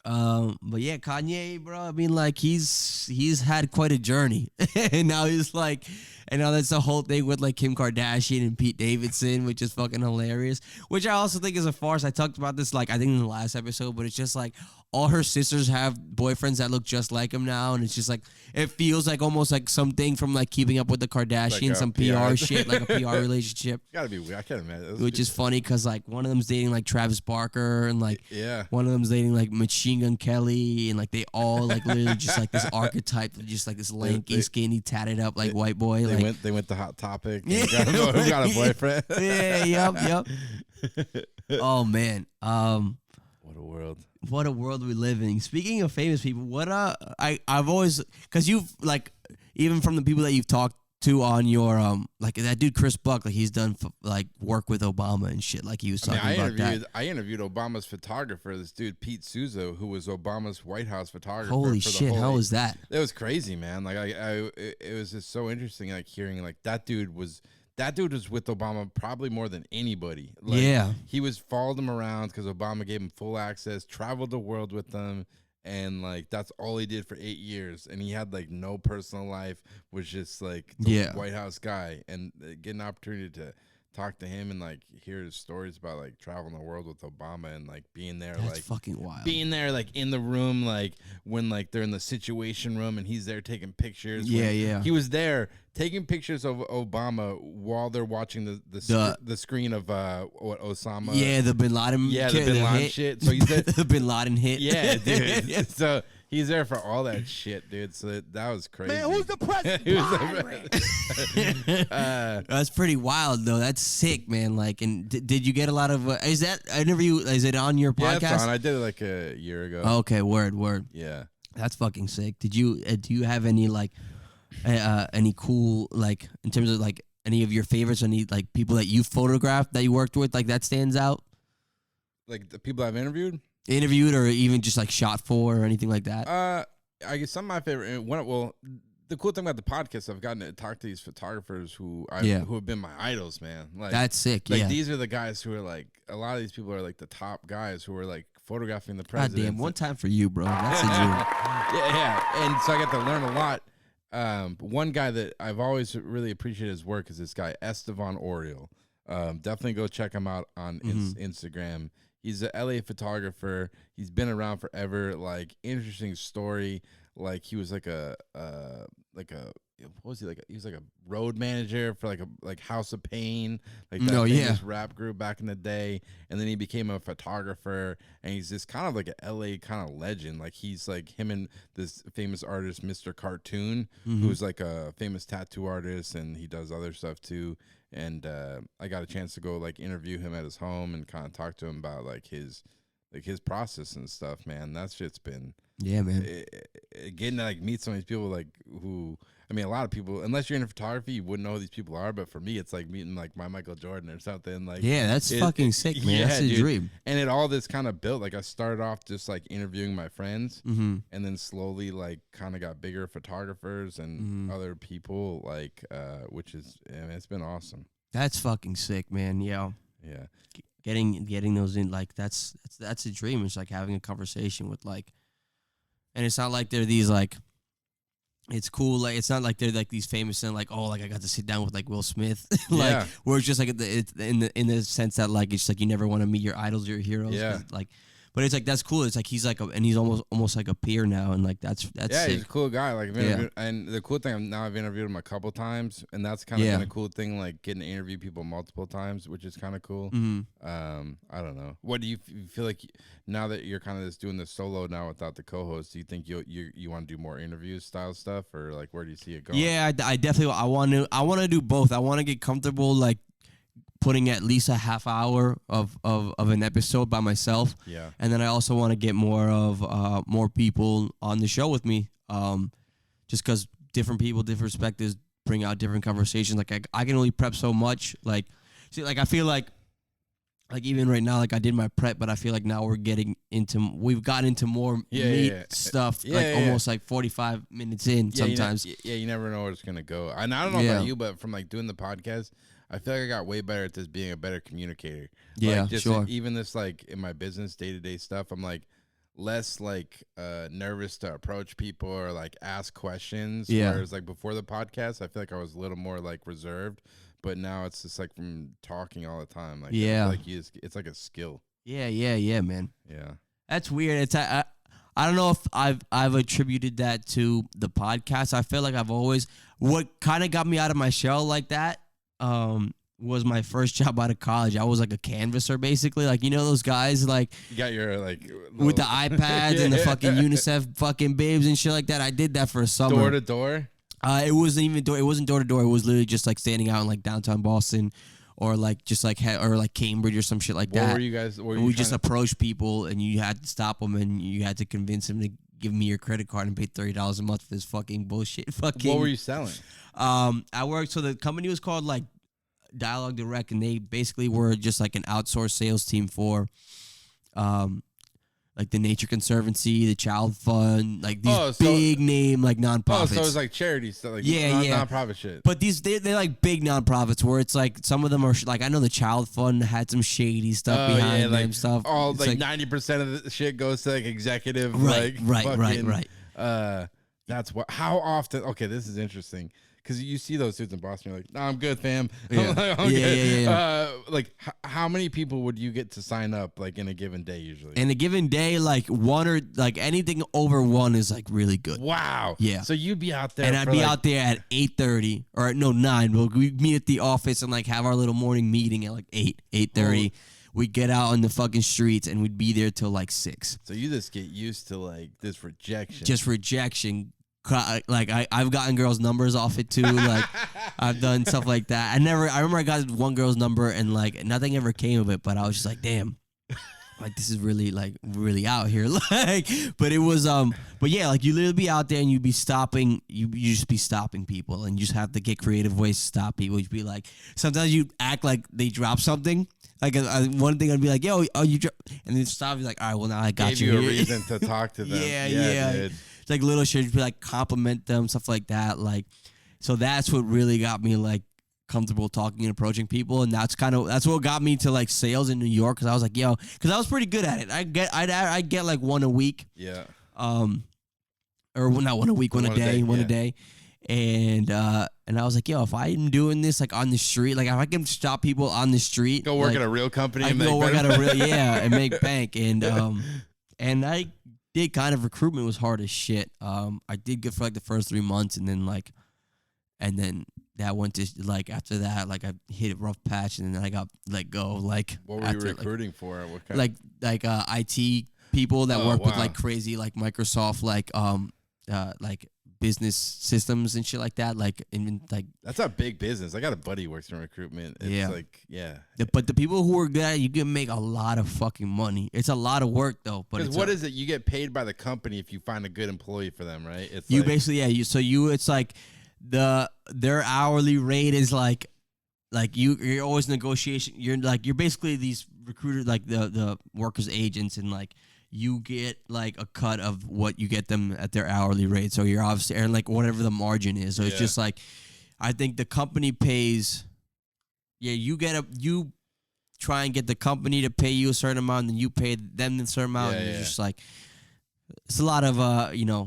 But yeah, Kanye, bro. I mean, like he's had quite a journey, and now he's like, and now that's the whole thing with like Kim Kardashian and Pete Davidson, which is fucking hilarious. Which I also think is a farce. I talked about this like I think in the last episode, but it's just like all her sisters have boyfriends that look just like him now, and it's just like it feels like almost like something from like Keeping Up with the Kardashians, like some PR shit, like a PR relationship. It's gotta be weird. I can't imagine. Which is funny because like one of them's dating like Travis Barker, and like one of them's dating like Machine Gun Kelly, and like they all like literally just like this archetype of just like this lanky, skinny, tatted up like white boy. They went to Hot Topic. And got a boyfriend. Yep. Oh man. What a world. What a world we live in. Speaking of famous people, I've always, because you've like, even from the people that you've talked to on your like that dude Chris Buck, like he's done like work with Obama and shit, like he was talking about that. I interviewed Obama's photographer, this dude Pete Souza, who was Obama's White House photographer. Holy shit, how was that? It was crazy, man. Like it was just so interesting, like hearing like that dude was with Obama probably more than anybody. Like, yeah. He followed him around because Obama gave him full access, traveled the world with them, and like that's all he did for 8 years. And he had like no personal life, was just like the White House guy. And getting an opportunity to talk to him and like hear his stories about like traveling the world with Obama and like being there, that's like fucking wild. Being there like in the room, like when like they're in the Situation Room and he's there taking pictures. Yeah. He was there taking pictures of Obama while they're watching the screen of Osama. Yeah, the Bin Laden. Yeah, the Bin Laden shit. So he's there. The Bin Laden hit. Yeah, dude. So he's there for all that shit, dude. So that was crazy. Man, who's the president? That's pretty wild, though. That's sick, man. Like, and did you get a lot of? Is that interview? Is it on your podcast? Yeah, it's on. I did it like a year ago. Okay, word. Yeah, that's fucking sick. Did you? Do you have any like, any cool like in terms of like any of your favorites? Any like people that you photographed that you worked with like that stands out? Like the people I've interviewed, or even just like shot for or anything like that. I guess some of my favorite. The cool thing about the podcast, I've gotten to talk to these photographers who have been my idols, man. Like that's sick. Like these are the guys who are like, a lot of these people are like the top guys who are like photographing the president. God damn, one time for you, bro. That's a dream. Yeah. And so I got to learn a lot. One guy that I've always really appreciated his work is this guy Estevan Oriol. Definitely go check him out on Instagram. He's a LA photographer. He's been around forever. Like, interesting story. Like, he was like what was he like? He was like a road manager for like House of Pain, like that famous rap group back in the day. And then he became a photographer, and he's this kind of like a LA kind of legend. Like, he's like him and this famous artist, Mr. Cartoon, who's like a famous tattoo artist, and he does other stuff too. And I got a chance to go like interview him at his home and kind of talk to him about like his process and stuff, man. That shit's been man. Getting to like meet some of these people like who I mean, a lot of people, unless you're into photography, you wouldn't know who these people are. But for me, it's like meeting like my Michael Jordan or something. Like, yeah, that's fucking sick, man. That's a dream. And it all this kind of built. Like, I started off just like interviewing my friends, and then slowly like kind of got bigger photographers and other people. Like, which is, I mean, it's been awesome. That's fucking sick, man. Yeah. Getting those in, like, that's a dream. It's like having a conversation with like, and it's not like they're these like. It's cool, like it's not like they're like these famous and like, oh, like I got to sit down with like Will Smith, like where it's just like it's in the sense that like it's like you never want to meet your idols or your heroes, like, but it's like that's cool. It's like he's like and he's almost like a peer now, and like that's sick. He's a cool guy. Like and the cool thing, now I've interviewed him a couple times, and that's kind of been a cool thing, like getting to interview people multiple times, which is kind of cool. I don't know. What do you feel like now that you're kind of just doing this solo now without the co-host? Do you think you want to do more interview style stuff, or like where do you see it going? Yeah, I definitely I want to do both. I want to get comfortable like putting at least a half hour of an episode by myself. Yeah. And then I also want to get more people on the show with me. Just because different people, different perspectives bring out different conversations. Like I can only prep so much. Like, see, like I feel like even right now, like I did my prep, but I feel like now we've gotten into more meat stuff, almost like 45 minutes in sometimes. You never know where it's going to go. And I don't know about you, but from like doing the podcast, I feel like I got way better at this being a better communicator. Yeah, like just sure. Even this, like in my business, day-to-day stuff, I'm like less like nervous to approach people or like ask questions. Yeah. Whereas like before the podcast, I feel like I was a little more like reserved. But now it's just like from talking all the time. Like it's like a skill. Yeah, man. Yeah. That's weird. It's I don't know if I've attributed that to the podcast. I feel like I've always, what kind of got me out of my shell like that was my first job out of college. I was like a canvasser, basically. Like, you know those guys like you got your like with the iPads and the fucking UNICEF fucking babes and shit like that. I did that for a summer. Door to door? It wasn't even door. It wasn't door to door. It was literally just like standing out in like downtown Boston, or like just like or like Cambridge or some shit like that. What were you guys? We just approached people, and you had to stop them, and you had to convince them to give me your credit card and pay $30 a month for this fucking bullshit. Fucking. What were you selling? I worked. So the company was called like Dialogue Direct, and they basically were just like an outsourced sales team for, like the Nature Conservancy, the Child Fund, like these big name like nonprofits. Oh, so it's like charities, so like nonprofit shit. But they're like big nonprofits where it's like some of them are like, I know the Child Fund had some shady stuff behind them stuff. All like 90% of the shit goes to like executive, right. That's what. How often? Okay, this is interesting. Because you see those suits in Boston, you're like, "No, I'm good, fam." Like, how many people would you get to sign up, like, in a given day usually? In a given day, like, one or, like, anything over one is, like, really good. Wow. Yeah. So you'd be out there. And I'd be out there at 8:30, or, no, 9. We'd meet at the office and, like, have our little morning meeting at, like, 8:30. We'd get out on the fucking streets, and we'd be there till, like, 6. So you just get used to, like, this rejection. Just rejection. Like I've gotten girls' numbers off it too. Like I've done stuff like that. I remember I got one girl's number and like nothing ever came of it. But I was just like, damn, like this is really out here. Like, but it was but yeah, like you literally be out there and you'd be stopping. You just be stopping people, and you just have to get creative ways to stop people. You'd be like, sometimes you act like they drop something. Like one thing I'd be like, yo, you and then stop. You're like, all right, well now I got you. Gave you a reason to talk to them. yeah. Dude. It's like little shit, just be like compliment them, stuff like that. Like, so that's what really got me like comfortable talking and approaching people, and that's what got me to like sales in New York. Because I was like, yo, because I was pretty good at it. I get like one a week. Yeah. Or not one a week, one a day. And I was like, yo, if I'm doing this like on the street, like if I can stop people on the street, go work like, at a real company, and go work at a real and make bank. And I did kind of recruitment was hard as shit. I did good for like the first 3 months, and then that went to like after that, like I hit a rough patch, and then I got let go. Like what were you recruiting for? What kind? Like IT people that work with like crazy like Microsoft like business systems and shit like that. Like that's a big business. I got a buddy who works in recruitment. It's but the people who are good at it, you can make a lot of fucking money. It's a lot of work though. But what is it? You get paid by the company if you find a good employee for them, right? It's you basically it's like their hourly rate is like you're always negotiation. You're basically these recruiters, like the workers agents, and like you get like a cut of what you get them at their hourly rate. So you're obviously earning like whatever the margin is. So it's just like, I think the company pays. Yeah, you try and get the company to pay you a certain amount, and then you pay them a certain amount, and it's just like. It's a lot of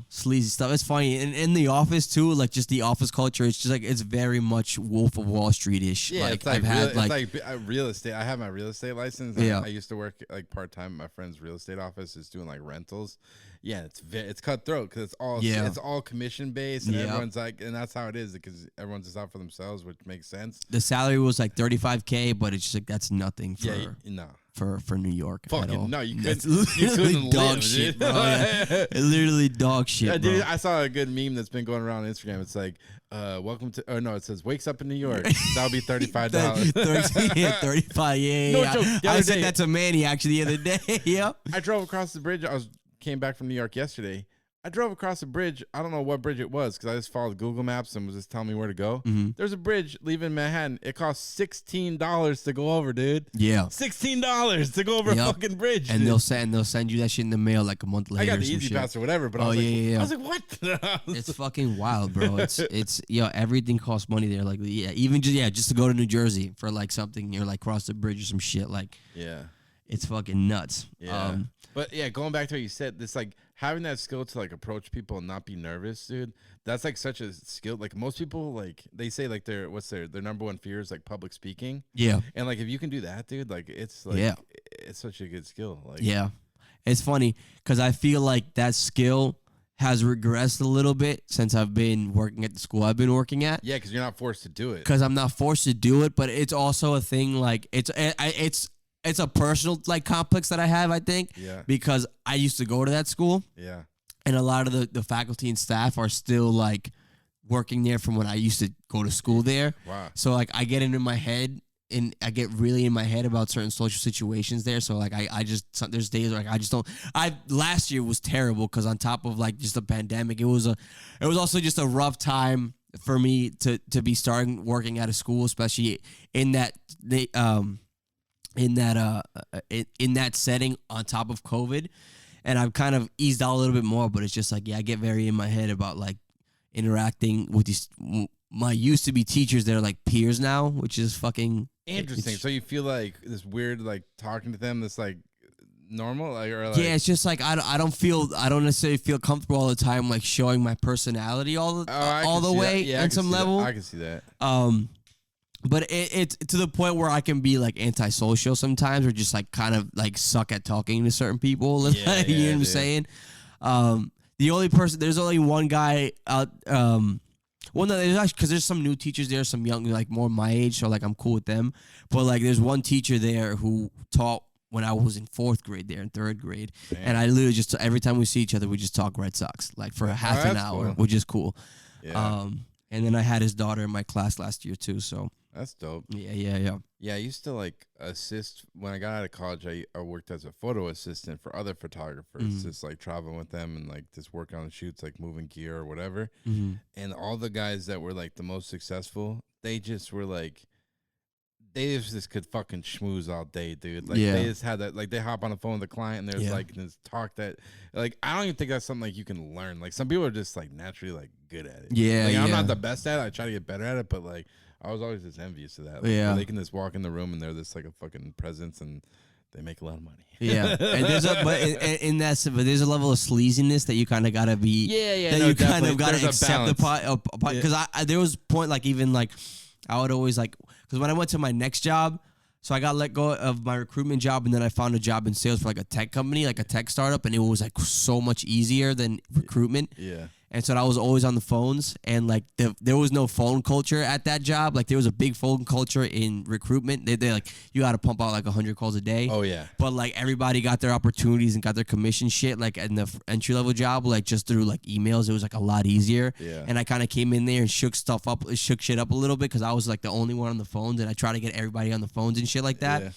sleazy stuff. It's funny in the office too, like just the office culture. It's just like it's very much Wolf of Wall Street ish. Yeah, like I've had it's like real estate. I have my real estate license. Yeah, I used to work like part time at my friend's real estate office, is doing like rentals. Yeah, it's cutthroat because it's all commission based, and everyone's like, and that's how it is because everyone's just out for themselves, which makes sense. The salary was like $35K, but it's just like that's nothing for for New York. Fucking no, you couldn't. You couldn't dog shit, bro. It's literally dog shit. Yeah, bro. dude, I saw a good meme that's been going around on Instagram. It's like, welcome to. Oh no, it says wakes up in New York. That'll be $35. 35. Yeah. No joke. I said that to Manny actually the other day. Yep. I drove across the bridge. Came back from New York yesterday. I drove across a bridge. I don't know what bridge it was because I just followed Google Maps and was just telling me where to go. Mm-hmm. There's a bridge leaving Manhattan. It costs $16 to go over, dude. Yeah, $16 to go over a fucking bridge. And they'll send you that shit in the mail like a month later. I got the Easy Pass or whatever, but I was like, what? It's fucking wild, bro. It's everything costs money there. Like even just to go to New Jersey for like something, you're like cross the bridge or some shit. Like it's fucking nuts. Yeah. But yeah, going back to what you said, this like having that skill to like approach people and not be nervous, dude. That's like such a skill. Like most people, like they say, like their number one fear is like public speaking. Yeah. And like if you can do that, dude, like it's it's such a good skill. Like it's funny because I feel like that skill has regressed a little bit since I've been working at the school I've been working at. Yeah, because you're not forced to do it. Because I'm not forced to do it, but it's also a thing. Like it's a personal like complex that I have, I think. Yeah. Because I used to go to that school. Yeah. And a lot of the faculty and staff are still like working there from when I used to go to school there. Wow. So like I get into my head and I get really in my head about certain social situations there. So like I just there's days where like I just don't. Last year was terrible because on top of like just the pandemic, it was also just a rough time for me to be starting working at a school, especially in that in that setting on top of COVID. And I've kind of eased out a little bit more, but it's just like, I get very in my head about like interacting with these, my used to be teachers that are like peers now, which is fucking interesting. So you feel like this weird, like talking to them, this like normal, like, or like, it's just like, I don't necessarily feel comfortable all the time, like showing my personality all the way on some level. I can see that. But it's to the point where I can be like antisocial sometimes, or just like kind of like suck at talking to certain people. You know what I'm saying? The only person, there's only one guy out. Well, no, there's actually, because there's some new teachers there, some young, like more my age, so like I'm cool with them. But like there's one teacher there who taught when I was in 4th grade there, in 3rd grade. Damn. And I literally just, every time we see each other, we just talk Red Sox, like for half an hour, which is cool. Yeah. And then I had his daughter in my class last year too, so. That's dope. Yeah. Yeah, I used to like assist when I got out of college. I worked as a photo assistant for other photographers, just like traveling with them and like just working on shoots, like moving gear or whatever. Mm-hmm. And all the guys that were like the most successful, they just were like, they just could fucking schmooze all day, dude. Like they just had that, like they hop on the phone with the client and there's like this talk that, like I don't even think that's something like you can learn. Like some people are just like naturally like good at it. Yeah, like, I'm not the best at it. I try to get better at it, but like. I was always just envious of that. Like, they can just walk in the room and they're just like a fucking presence and they make a lot of money. Yeah, and there's there's a level of sleaziness that you kind of gotta be. That you kind of gotta accept the part. Because there was a point like even like I would always like, because when I went to my next job, so I got let go of my recruitment job and then I found a job in sales for like a tech company, like a tech startup, and it was like so much easier than recruitment. Yeah. And so I was always on the phones, and like there was no phone culture at that job. Like there was a big phone culture in recruitment. They like, you got to pump out like 100 calls a day. Oh yeah. But like everybody got their opportunities and got their commission shit. Like in the entry level job, like just through like emails, it was like a lot easier. Yeah. And I kind of came in there and shook shit up a little bit because I was like the only one on the phones, and I try to get everybody on the phones and shit like that. Yeah.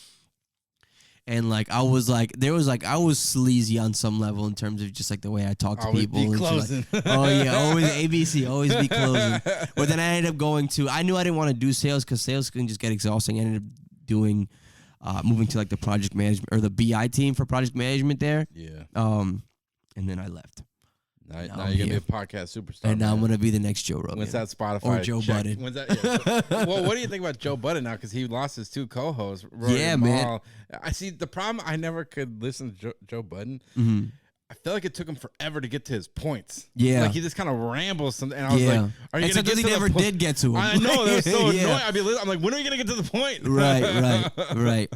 And like I was sleazy on some level in terms of just like the way I talk to people. Always be closing. Like, oh yeah, always ABC, always be closing. But then I ended up going to. I knew I didn't want to do sales because sales can just get exhausting. I ended up doing, moving to like the project management or the BI team for project management there. Yeah. And then I left. Now you're gonna be a podcast superstar. And now I'm gonna be the next Joe Rogan. When's that Spotify or Joe Budden? When's that? Yeah. Well, what do you think about Joe Budden now? Because he lost his 2 co-hosts. Roy and man. Mal. I see the problem. I never could listen to Joe Budden. Mm-hmm. I feel like it took him forever to get to his points. Yeah, like he just kind of rambles something. And I was like, "Are you gonna get to he never did get to him?" I know that was so annoying. I'm like, "When are you gonna get to the point?" Right.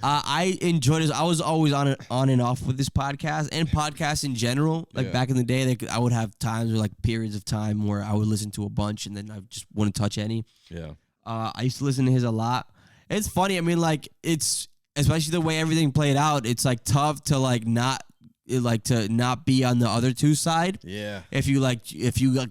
I enjoyed this. I was always on and off with this podcast and podcasts in general. Like back in the day, I would have times or like periods of time where I would listen to a bunch and then I just wouldn't touch any. Yeah. I used to listen to his a lot. It's funny. I mean, like it's especially the way everything played out. It's like tough to to not be on the other two side. Yeah. If you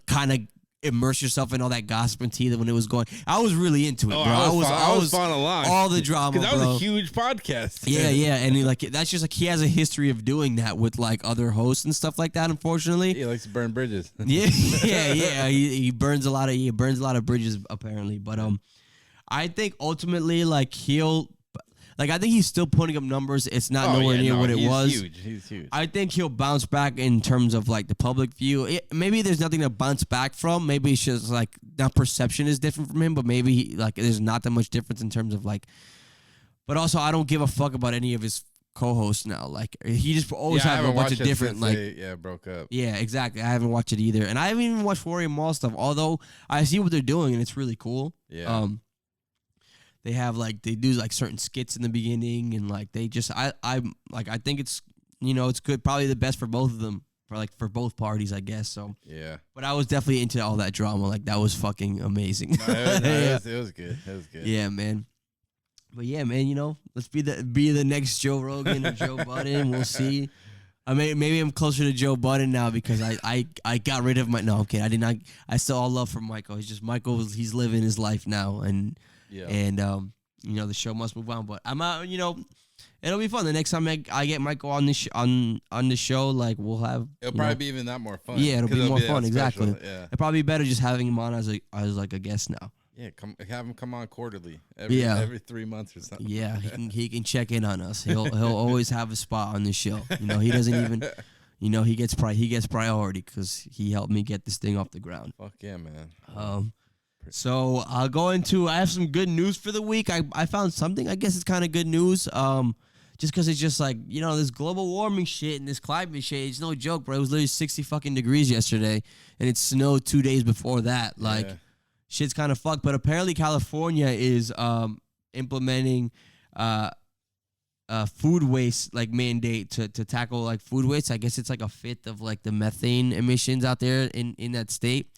kind of immerse yourself in all that gossip and tea that when it was going, I was really into it, bro. I was following along. All the drama, because that was a huge podcast. Yeah, and that's just like he has a history of doing that with like other hosts and stuff like that. Unfortunately, he likes to burn bridges. yeah. He burns a lot of bridges apparently. But I think ultimately I think he's still putting up numbers. It's not nowhere near what it was. He's huge. I think he'll bounce back in terms of like the public view. Maybe there's nothing to bounce back from. Maybe it's just like that perception is different from him. But maybe there's not that much difference in terms of like. But also, I don't give a fuck about any of his co-hosts now. Like he just always have a bunch of different broke up. Yeah, exactly. I haven't watched it either, and I haven't even watched Rory and Mal stuff. Although I see what they're doing, and it's really cool. Yeah. They have they do like certain skits in the beginning and like they just I think it's it's good, probably the best for both of them, for both parties, I guess. So yeah. But I was definitely into all that drama. Like that was fucking amazing. It was good. It was good. Yeah, man. But yeah, man, let's be the next Joe Rogan or Joe Budden. We'll see. I mean, maybe I'm closer to Joe Budden now because I got rid of my. No, okay, I did not. I still all love for Michael. It's just he's living his life now, and the show must move on. But I'm out. It'll be fun. The next time I get Michael on the show, like we'll have. It'll probably be even that more fun. Yeah, it'll be more fun. Exactly. Yeah. It'll probably be better just having him on as like a guest now. Yeah, have him come on quarterly, every 3 months or something. Yeah, he can check in on us. He'll always have a spot on the show. He doesn't even. He gets priority because he helped me get this thing off the ground. Fuck yeah, man. So I'll go into. I have some good news for the week. I found something. I guess it's kind of good news. Just because it's just like this global warming shit and this climate shit. It's no joke, bro. It was literally 60 fucking degrees yesterday, and it snowed 2 days before that. Shit's kind of fucked. But apparently California is implementing food waste mandate to tackle food waste. I guess it's like a fifth of the methane emissions out there in that state.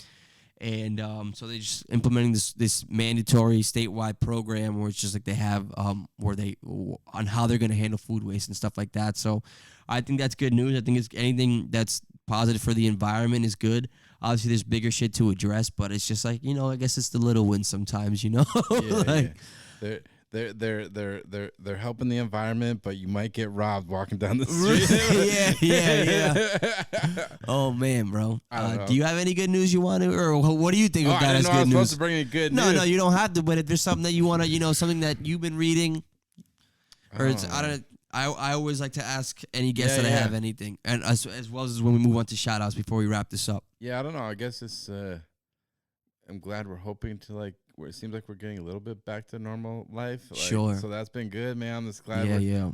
And so they're just implementing this mandatory statewide program where it's just they have on how they're going to handle food waste and stuff like that. So I think that's good news. I think anything that's positive for the environment is good. Obviously, there's bigger shit to address, but it's just I guess it's the little wins sometimes, Yeah, They're helping the environment, but you might get robbed walking down the street. yeah. Oh man, bro. Do you have any good news you want to, or what do you think of that as good news? I was supposed to bring you good news. No, you don't have to. But if there's something that you want to, something that you've been reading, or I always like to ask any guests I have anything, and as well as when we move on to shout outs before we wrap this up. Yeah, I don't know. I guess it's. I'm glad we're hoping to where it seems like we're getting a little bit back to normal life. Sure. So that's been good, man. I'm just glad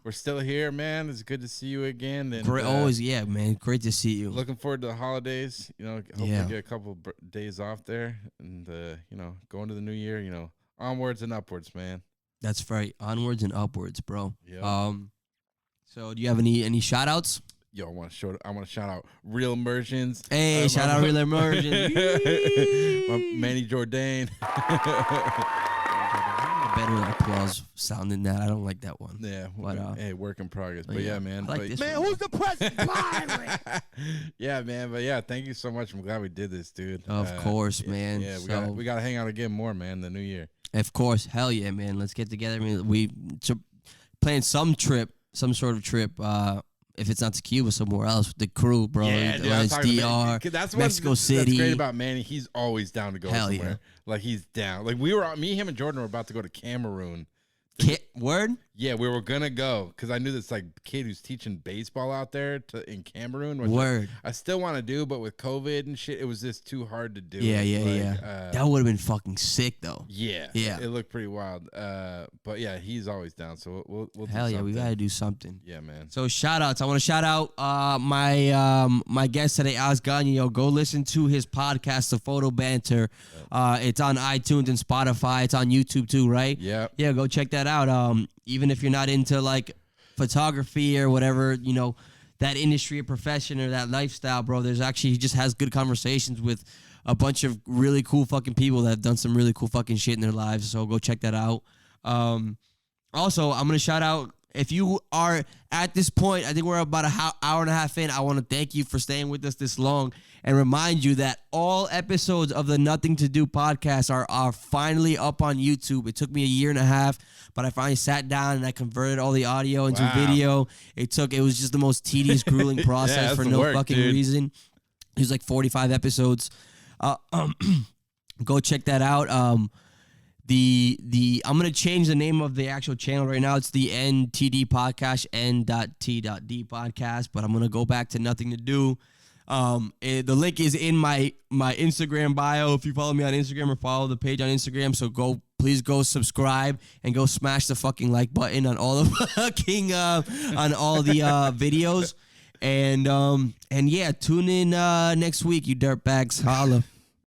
we're still here, man. It's good to see you again. And, great, always, man. Great to see you. Looking forward to the holidays. Hopefully get a couple days off there, and going to the new year. Onwards and upwards, man. That's right. Onwards and upwards, bro. Yeah. So do you have any shout outs? Yo, I want to shout out Real Immersions. Hey, shout out Real Immersions. Manny Jourdain. Better applause sound than that. I don't like that one. Yeah, but hey, work in progress. But yeah, man. I like this man, one. who's the president? Yeah, man. But yeah, thank you so much. I'm glad we did this, dude. Of course, man. Yeah, we gotta hang out again more, man. The new year. Of course, hell yeah, man. Let's get together. We plan some trip some sort of trip. If it's not to Cuba, somewhere else with the crew, bro. Yeah, dude, it's DR, Mexico City. That's great about Manny. He's always down to go somewhere. Yeah. Like he's down. Like me, him, and Jordan were about to go to Cameroon. Word? Yeah, we were gonna go because I knew this like kid who's teaching baseball out there in Cameroon. Which Word. I still want to do, but with COVID and shit, it was just too hard to do. Yeah. That would have been fucking sick though. Yeah. It looked pretty wild. But yeah, he's always down. So we'll do hell yeah, something. we gotta do something. Yeah, man. So shout outs. I want to shout out my guest today, Alex Gagne. Yo, go listen to his podcast, The Photo Banter. It's on iTunes and Spotify. It's on YouTube too, right? Yeah. Yeah, go check that out. Even if you're not into like photography or whatever, that industry or profession or that lifestyle, bro, he just has good conversations with a bunch of really cool fucking people that have done some really cool fucking shit in their lives. So go check that out. Also, I'm going to shout out, if you are at this point, I think we're about an hour and a half in. I want to thank you for staying with us this long and remind you that all episodes of the Nothing to Do podcast are finally up on YouTube. It took me a year and a half, but I finally sat down and I converted all the audio into video. It was just the most tedious, grueling process for no fucking reason. It was like 45 episodes. Go check that out. I'm gonna change the name of the actual channel right now. It's the NTD podcast, N.T.D podcast, but I'm gonna go back to Nothing to Do. The link is in my Instagram bio. If you follow me on Instagram or follow the page on Instagram, so please go subscribe and go smash the fucking like button on all the fucking on all the videos. And yeah, tune in next week, you dirtbags. Holla.